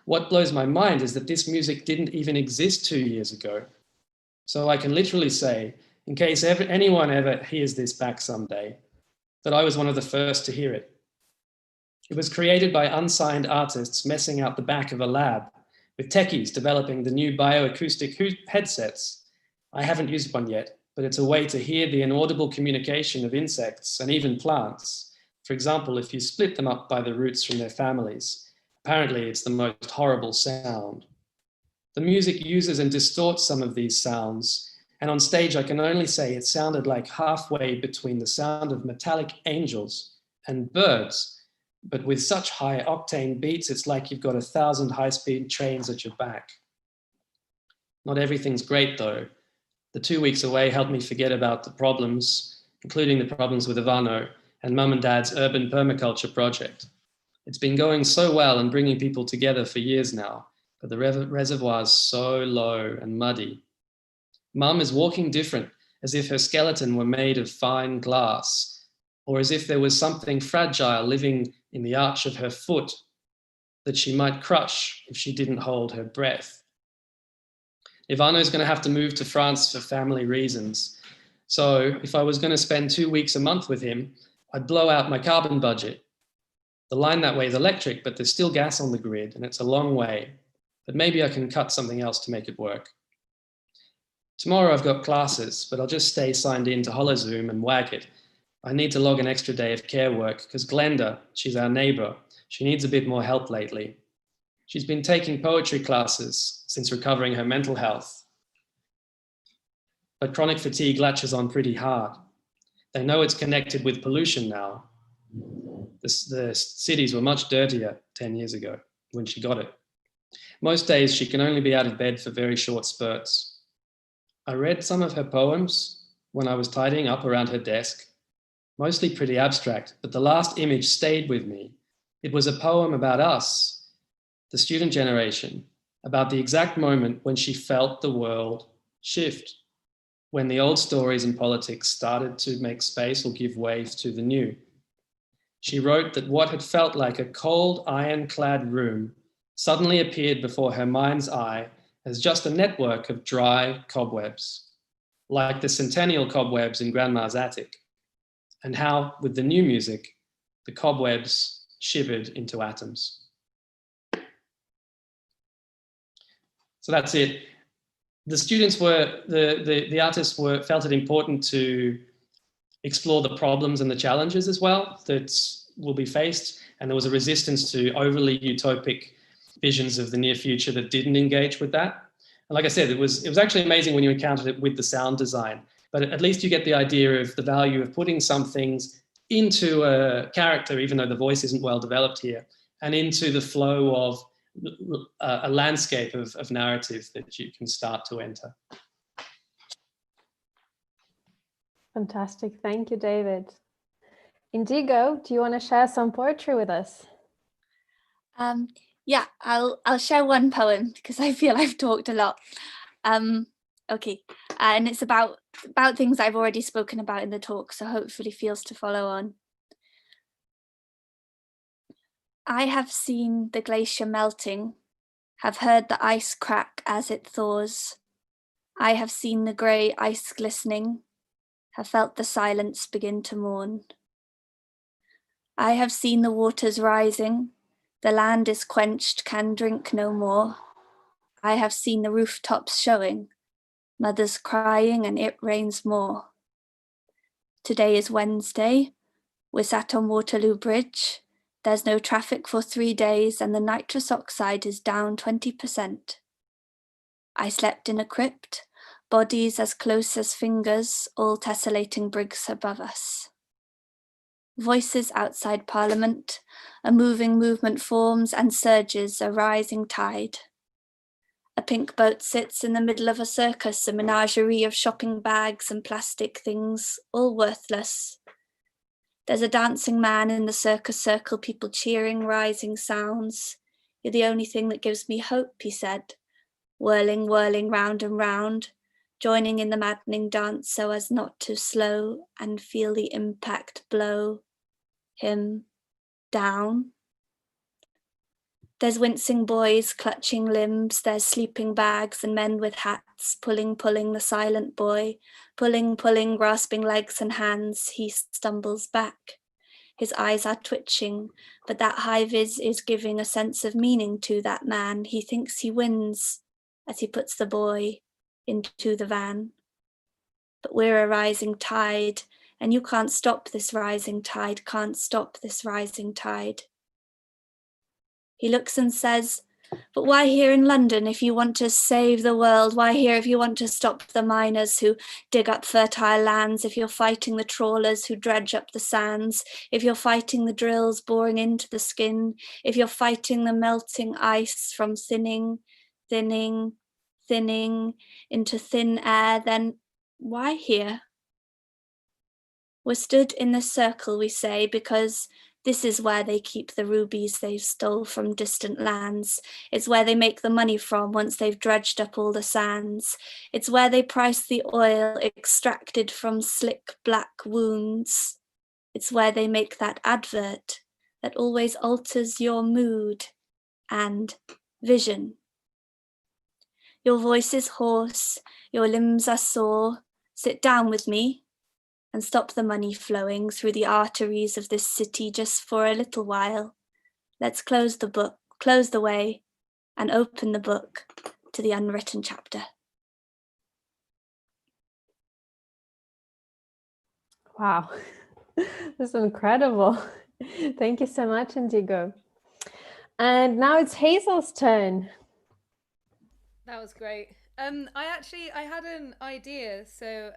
What blows my mind is that this music didn't even exist 2 years ago. So I can literally say, in case anyone ever hears this back someday, that I was one of the first to hear it. It was created by unsigned artists messing out the back of a lab with techies developing the new bioacoustic headsets. I haven't used one yet, but it's a way to hear the inaudible communication of insects and even plants. For example, if you split them up by the roots from their families, apparently it's the most horrible sound. The music uses and distorts some of these sounds, and on stage I can only say it sounded like halfway between the sound of metallic angels and birds, but with such high octane beats, it's like you've got 1,000 high-speed trains at your back. Not everything's great though. The 2 weeks away helped me forget about the problems, including the problems with Ivano and Mum and Dad's urban permaculture project. It's been going so well and bringing people together for years now, but the reservoir's so low and muddy. Mum is walking different, as if her skeleton were made of fine glass, or as if there was something fragile living in the arch of her foot that she might crush if she didn't hold her breath. Ivano's going to have to move to France for family reasons. So if I was going to spend 2 weeks a month with him, I'd blow out my carbon budget. The line that way is electric, but there's still gas on the grid and it's a long way. But maybe I can cut something else to make it work. Tomorrow I've got classes, but I'll just stay signed in to HoloZoom and wag it. I need to log an extra day of care work because Glenda, she's our neighbor, she needs a bit more help lately. She's been taking poetry classes since recovering her mental health. But chronic fatigue latches on pretty hard. They know it's connected with pollution now. The cities were much dirtier 10 years ago when she got it. Most days she can only be out of bed for very short spurts. I read some of her poems when I was tidying up around her desk, mostly pretty abstract, but the last image stayed with me. It was a poem about us, the student generation, about the exact moment when she felt the world shift, when the old stories and politics started to make space or give way to the new. She wrote that what had felt like a cold, iron-clad room suddenly appeared before her mind's eye as just a network of dry cobwebs, like the centennial cobwebs in Grandma's attic, and how, with the new music, the cobwebs shivered into atoms. So that's it. The students were, the artists felt it important to explore the problems and the challenges as well that will be faced, and there was a resistance to overly utopic visions of the near future that didn't engage with that. And like I said, it was actually amazing when you encountered it with the sound design, but at least you get the idea of the value of putting some things into a character, even though the voice isn't well developed here, and into the flow of a landscape of narrative that you can start to enter. Fantastic. Thank you, David. Indigo, do you want to share some poetry with us? Yeah, I'll share one poem because I feel I've talked a lot. Okay, and it's about things I've already spoken about in the talk, so hopefully feels to follow on. I have seen the glacier melting, have heard the ice crack as it thaws. I have seen the grey ice glistening, have felt the silence begin to mourn. I have seen the waters rising, the land is quenched, can drink no more. I have seen the rooftops showing, mothers crying and it rains more. Today is Wednesday, we're sat on Waterloo Bridge. There's no traffic for 3 days and the nitrous oxide is down 20%. I slept in a crypt, bodies as close as fingers, all tessellating bricks above us. Voices outside Parliament, a moving movement forms and surges, a rising tide. A pink boat sits in the middle of a circus, a menagerie of shopping bags and plastic things, all worthless. There's a dancing man in the circus circle, people cheering, rising sounds. You're the only thing that gives me hope, he said, whirling, whirling round and round, joining in the maddening dance so as not to slow and feel the impact blow him down. There's wincing boys clutching limbs, there's sleeping bags and men with hats, pulling, the silent boy, pulling, grasping legs and hands, he stumbles back. His eyes are twitching, but that high vis is giving a sense of meaning to that man. He thinks he wins as he puts the boy into the van. But we're a rising tide, and you can't stop this rising tide, can't stop this rising tide. He looks and says, but why here in London if you want to save the world? Why here if you want to stop the miners who dig up fertile lands? If you're fighting the trawlers who dredge up the sands? If you're fighting the drills boring into the skin? If you're fighting the melting ice from thinning into thin air, then why here? We're stood in this circle, we say, because this is where they keep the rubies they've stole from distant lands. It's where they make the money from once they've dredged up all the sands. It's where they price the oil extracted from slick black wounds. It's where they make that advert that always alters your mood and vision. Your voice is hoarse, your limbs are sore. Sit down with me and stop the money flowing through the arteries of this city just for a little while. Let's close the book, close the way, and open the book to the unwritten chapter. Wow, this is incredible. Thank you so much, Indigo. And now it's Hazel's turn. That was great. I had an idea. So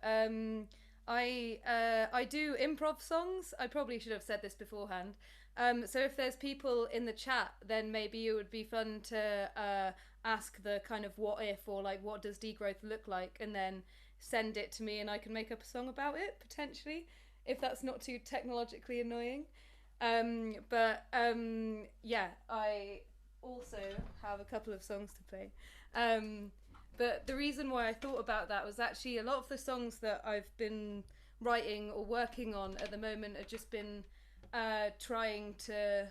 I do improv songs. I probably should have said this beforehand. So if there's people in the chat, then maybe it would be fun to ask the kind of what if, or like what does degrowth look like, and then send it to me and I can make up a song about it, potentially, if that's not too technologically annoying. Yeah, I also have a couple of songs to play. But the reason why I thought about that was actually a lot of the songs that I've been writing or working on at the moment have just been trying to,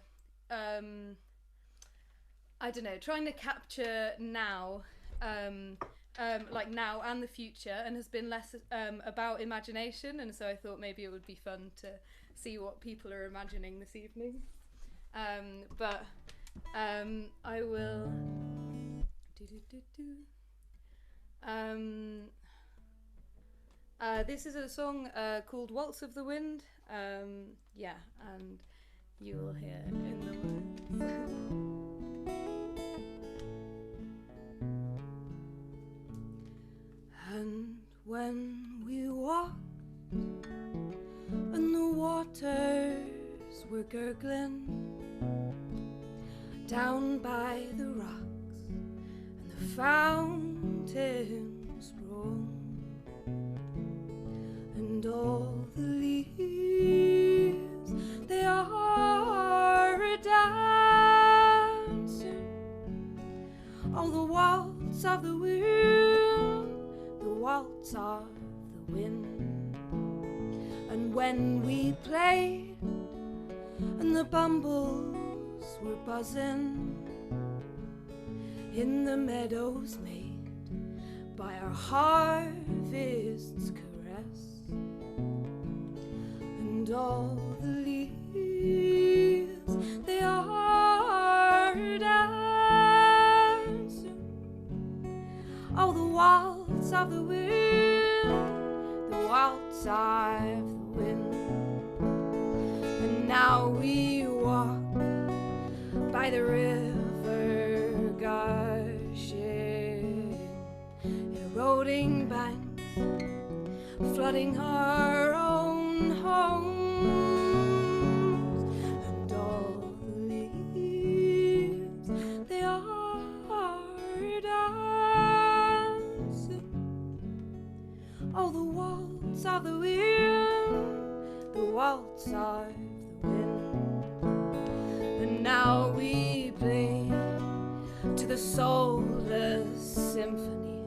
trying to capture now, like now and the future, and has been less about imagination. And so I thought maybe it would be fun to see what people are imagining this evening. I will... This is a song called Waltz of the Wind. Yeah, and you will hear in the words. And when we walked and the waters were gurgling down by the rocks and the fountains roll, and all the leaves they are a-dancing, all the waltz of the wind, the waltz of the wind. And when we played and the bumbles were buzzing in the meadows made by our harvest's caress, and all the leaves they are dancing, all the waltz of the wind, the waltz of the wind. And now we walk by the river gushing, eroding banks flooding our own homes, and all the leaves, they are dancing. Oh, the waltz of the wind, the waltz of the wind. And now we play to the soulless symphony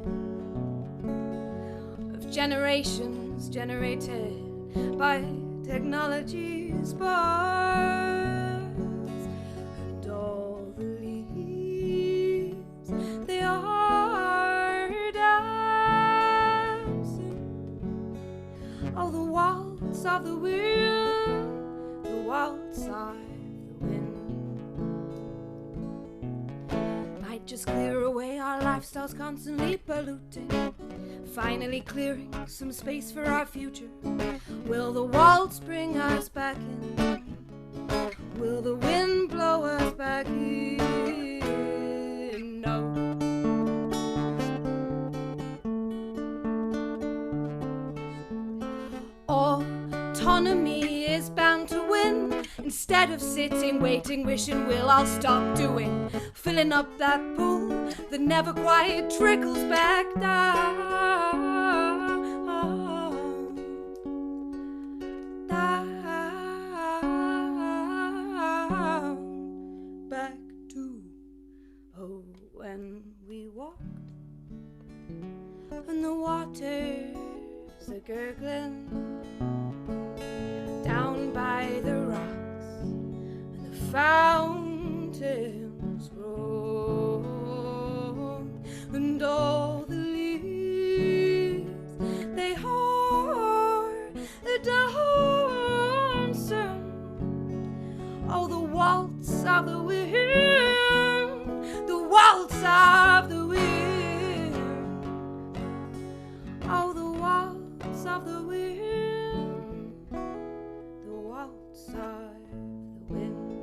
of generations generated by technology's bars. And all the leaves, they are dancing. Oh, the waltz of the wind, the waltz of the wind. Might just clear away our lifestyles constantly polluting, finally clearing some space for our future. Will the waltz bring us back in? Will the wind blow us back in? No. Autonomy is bound to win. Instead of sitting, waiting, wishing, we'll all stop doing, filling up that pool that never quite trickles back down. Back to, oh, when we walked and the waters are gurgling down by the rocks and the fountains roll, and all the leaves, they are dancing. Oh, the waltz of the wind, the waltz of the wind. Oh, the waltz of the wind, the waltz of the wind.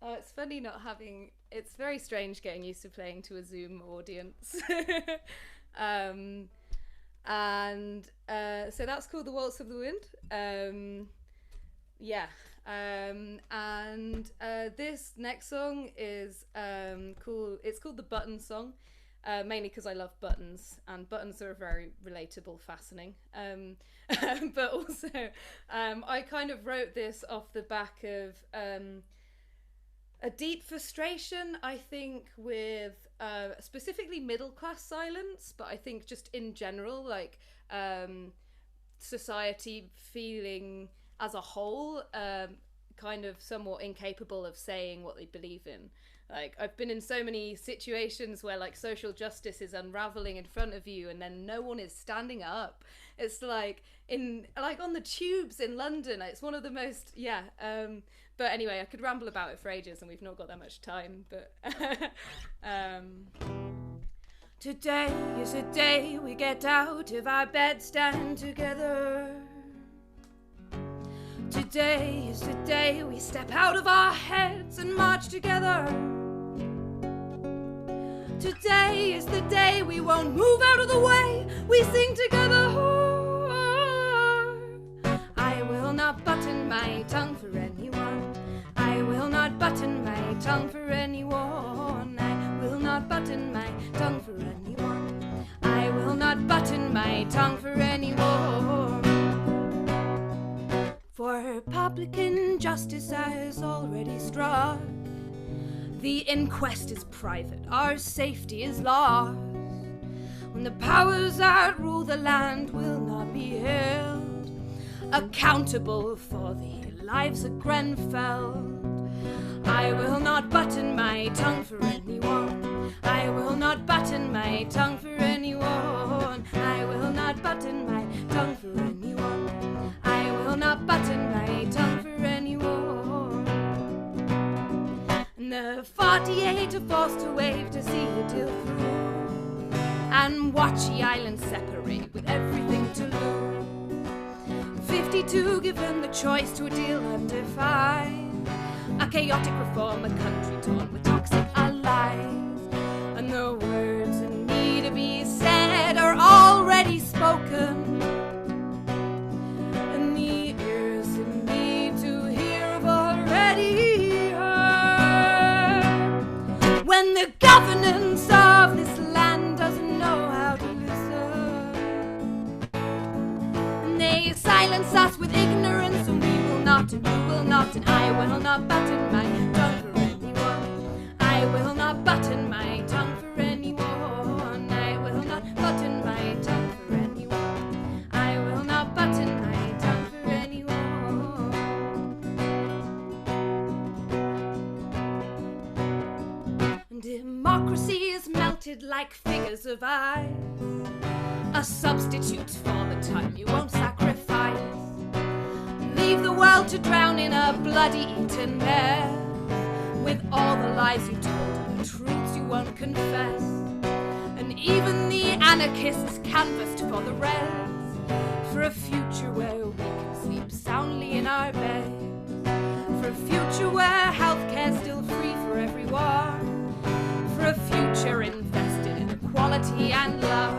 Oh, it's funny not having, it's very strange getting used to playing to a Zoom audience. So that's called The Waltz of the Wind. This next song is it's called The Button Song, mainly because I love buttons, and buttons are very relatable, fascinating. But also, I kind of wrote this off the back of a deep frustration, I think, with specifically middle class silence, but I think just in general, like society feeling as a whole kind of somewhat incapable of saying what they believe in. Like, I've been in so many situations where like social justice is unraveling in front of you and then no one is standing up. It's like on the tubes in London, it's one of the most, but anyway, I could ramble about it for ages and we've not got that much time, but today is a day we get out of our bed, stand together. Today is the day we step out of our heads and march together. Today is the day we won't move out of the way, we sing together. I will not button my tongue for anyone. I will not button my tongue for anyone. I will not button my tongue for anyone. I will not button my tongue for anyone. For public injustice has already struck. The inquest is private, our safety is lost. When the powers that rule the land will not be held accountable for the lives of Grenfell. I will not button my tongue for anyone. I will not button my tongue for anyone. I will not button my tongue for anyone. I will not button my tongue for anyone. And the 48 are forced to wave to see a deal through, and watch the island separate with everything to lose. 52 given the choice to a deal undefined. A chaotic reform, a country torn with toxic allies. lies, and the words that need to be said are already spoken, and the ears that need to hear have already heard. When the governance of this land doesn't know how to listen, and they silence us with ignorance, and we will not, and you will not, and I will not button my tongue for anyone. I will not button my tongue for anyone. I will not button my tongue for anyone. I will not button my tongue for anyone. Democracy is melted like figures of ice, a substitute for the time you won't sacrifice. Leave the world to drown in a bloody-eaten mess, with all the lies you told and the truths you won't confess. And even the anarchists canvassed for the rest, for a future where we can sleep soundly in our beds, for a future where healthcare's still free for everyone, for a future invested in equality and love.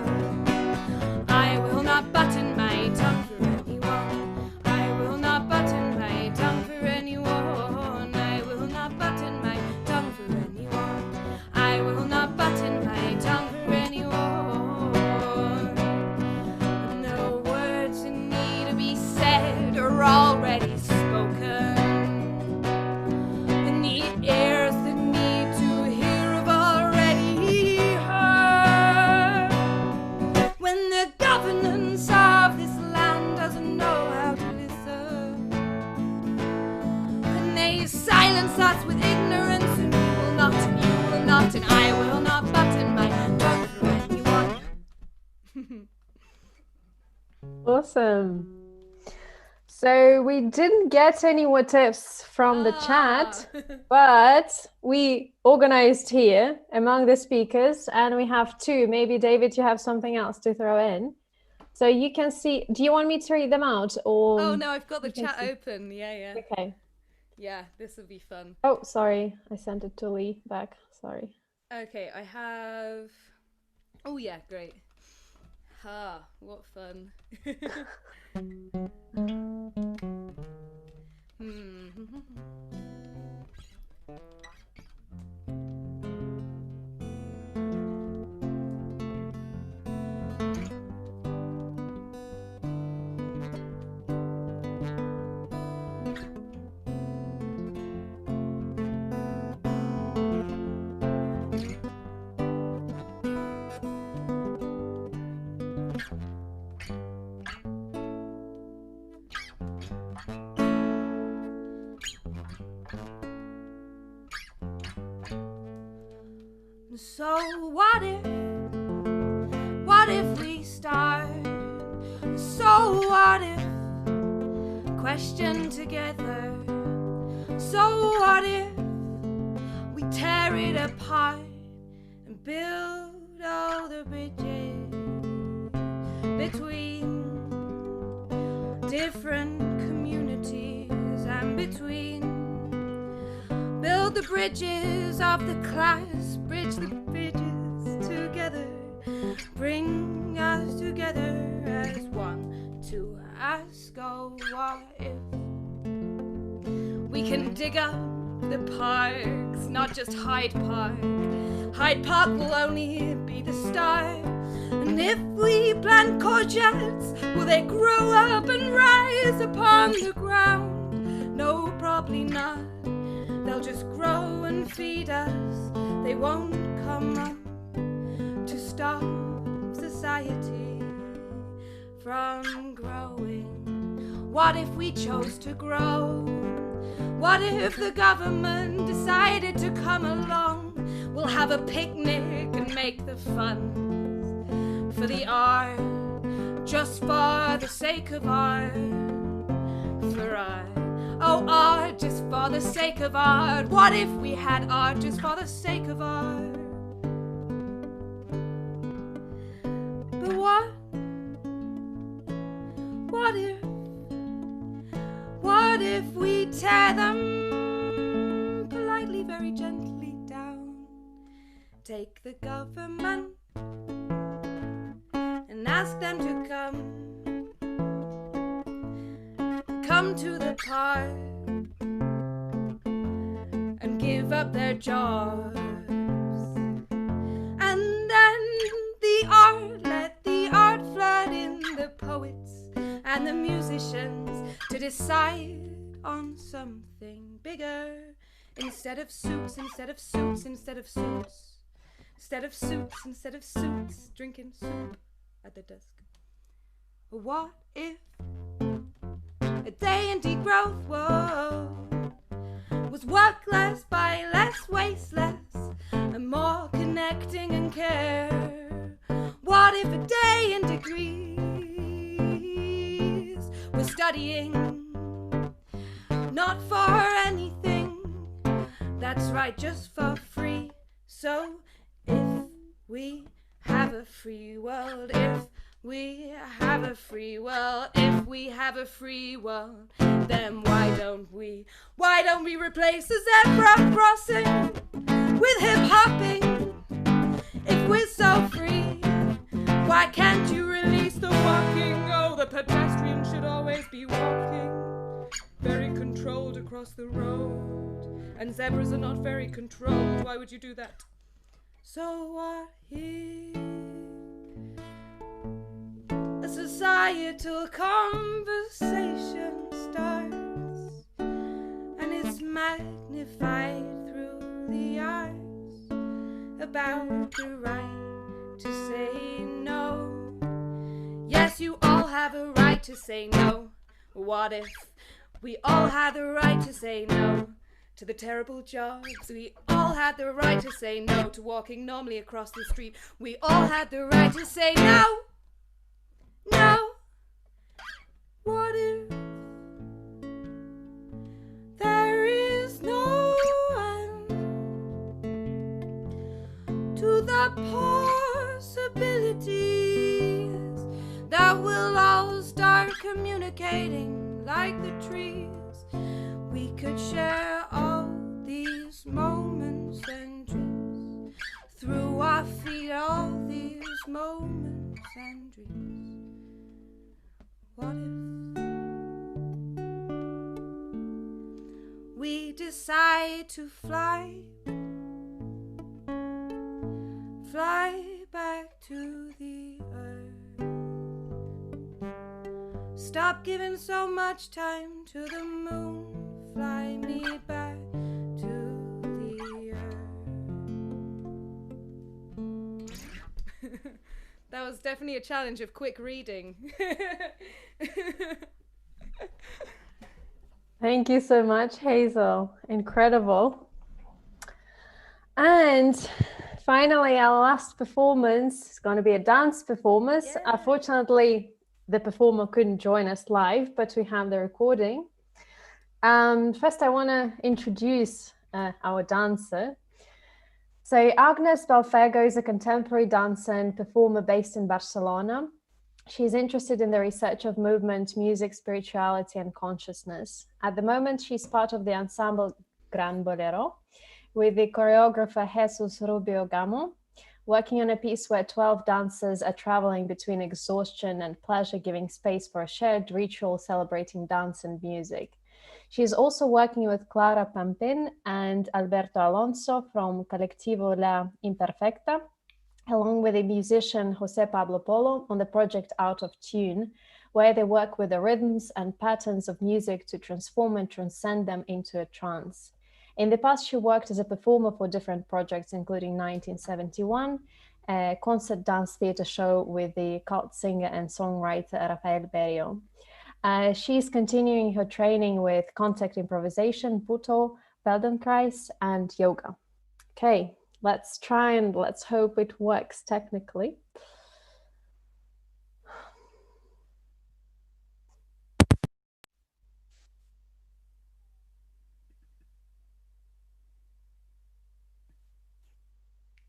I will not button my tongue for anyone. I will not button my tongue for anyone. I will not button my tongue for anyone. I will not button my tongue for anyone. No words that need to be said are already spoken, and the ears that need to hear have already heard. When the governance of this land doesn't know how to listen, and they silence us with ignorance, and we will not, and you will not, and I will not button my tongue for anyone. Awesome. So we didn't get any more tips from the chat, but we organized here among the speakers, and we have two. Maybe David, you have something else to throw in. So you can see, do you want me to read them out, or? Oh no, I've got the chat open. Yeah. Okay. Yeah, this will be fun. Oh, sorry. I sent it to Leigh back. Sorry. Okay, I have... Oh yeah, great. Ha, what fun. So what if we start? So what if question together? So what if we tear it apart and build all the bridges between different communities and between build the bridges of the class, bridge the bridges together, bring us together as one to ask, oh, what if we can dig up the parks, not just Hyde Park. Hyde Park will only be the start. And if we plant courgettes, will they grow up and rise upon the ground? No, probably not. They'll just grow and feed us. They won't come up to stop society from growing. What if we chose to grow? What if the government decided to come along? We'll have a picnic and make the funds for the art, just for the sake of art, for art. Oh, art just for the sake of art. What if we had art just for the sake of art? But what if we tear them politely, very gently down? take the government and ask them to come to the park and give up their jobs. And then let the art flood in the poets and the musicians to decide on something bigger. Instead of suits, instead of suits, instead of suits, instead of suits, instead of suits, drinking soup at the desk. What if a day in degrowth, whoa, was work less, buy less, waste less, and more connecting and care? What if a day in degrees was studying not for anything, that's right, just for free? So if we have a free world, if we have a free world, if we have a free world, then why don't we replace the zebra crossing with hip hopping? If we're so free, why can't you release the walking? Oh, the pedestrian should always be walking, very controlled across the road, and zebras are not very controlled. Why would you do that? So what if a societal conversation starts and it's magnified through the arts about the right to say no? Yes, you all have a right to say no. What if we all had the right to say no to the terrible jobs? We all had the right to say no to walking normally across the street. We all had the right to say no. No. What if there is no end to the possibilities that we'll all start communicating like the trees? We could share all these moments and dreams through our feet, all these moments and dreams. What if we decide to fly back to the earth? Stop giving so much time to the moon. Fly me back to the earth. That was definitely a challenge of quick reading. Thank you so much, Hazel. Incredible. And finally, our last performance is going to be a dance performance. Yeah. Unfortunately, the performer couldn't join us live, but we have the recording. First, I want to introduce our dancer. So Agnes Balfegó is a contemporary dancer and performer based in Barcelona. She's interested in the research of movement, music, spirituality, and consciousness. At the moment, she's part of the ensemble Gran Bolero with the choreographer Jesus Rubio-Gamo, working on a piece where 12 dancers are traveling between exhaustion and pleasure, giving space for a shared ritual celebrating dance and music. She's also working with Clara Pampin and Alberto Alonso from Colectivo La Imperfecta, along with the musician Jose Pablo Polo on the project Out of Tune, where they work with the rhythms and patterns of music to transform and transcend them into a trance. In the past, she worked as a performer for different projects, including 1971, a concert dance theater show with the cult singer and songwriter Rafael Berrio. She's continuing her training with contact improvisation, Buto, Feldenkrais, and yoga. Okay, let's try and let's hope it works technically.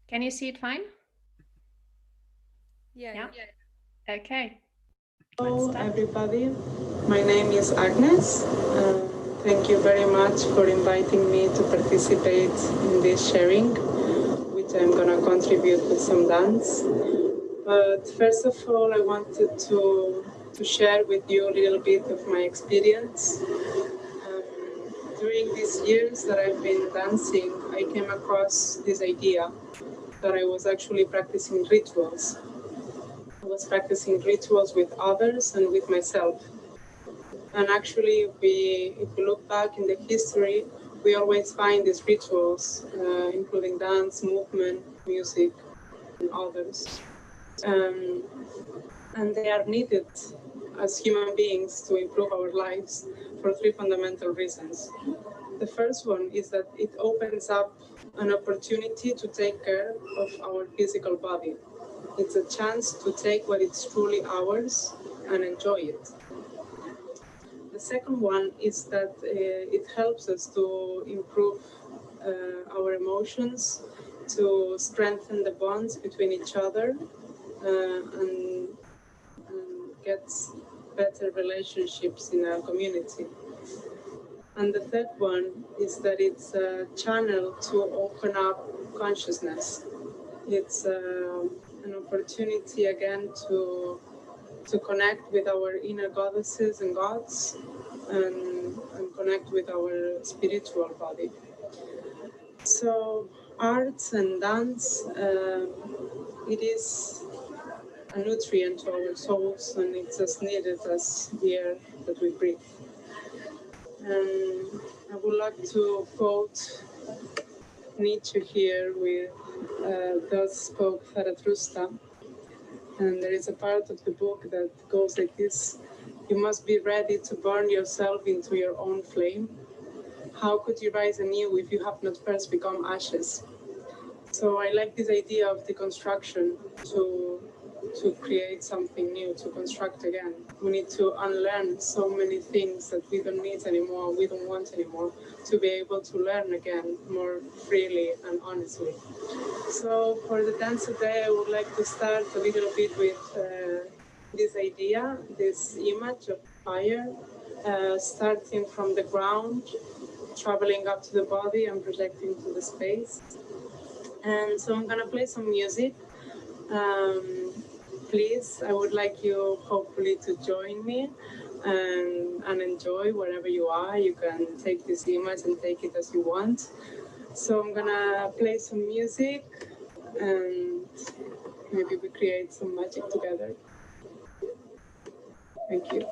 Can you see it fine? Yeah. Okay. Hello everybody, my name is Agnes. Thank you very much for inviting me to participate in this sharing, which which I'm going to contribute with some dance. But first of all, I wanted to share with you a little bit of my experience. During these years that I've been dancing, I came across this idea that I was actually practicing rituals. I was practicing rituals with others and with myself. And actually, if we look back in the history, we always find these rituals, including dance, movement, music, and others. And they are needed as human beings to improve our lives for three fundamental reasons. The first one is that it opens up an opportunity to take care of our physical body. It's a chance to take what is truly ours and enjoy it. The second one is that it helps us to improve our emotions, to strengthen the bonds between each other, and get better relationships in our community. And the third one is that it's a channel to open up consciousness. It's an opportunity again to connect with our inner goddesses and gods and connect with our spiritual body. So arts and dance, it is a nutrient to our souls, and it's as needed as the air that we breathe. And I would like to quote Nietzsche here with Thus Spoke Zarathustra. And there is a part of the book that goes like this: you must be ready to burn yourself into your own flame. How could you rise anew if you have not first become ashes? So I like this idea of deconstruction, to create something new, to construct again. We need to unlearn so many things that we don't need anymore, we don't want anymore, to be able to learn again more freely and honestly. So for the dance today, I would like to start a little bit with this idea, this image of fire, starting from the ground, traveling up to the body and projecting to the space. And so I'm gonna play some music. Please, I would like you hopefully to join me and enjoy wherever you are. You can take this image and take it as you want. So I'm gonna play some music and maybe we create some magic together. Thank you.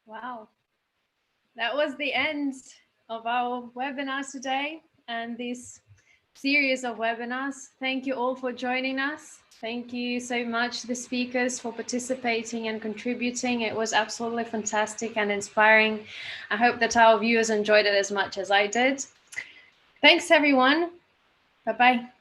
Wow, that was the end of our webinar today and this series of webinars. Thank you all for joining us. Thank you so much to the speakers for participating and contributing. It was absolutely fantastic and inspiring. I hope that our viewers enjoyed it as much as I did. Thanks, everyone. Bye-bye.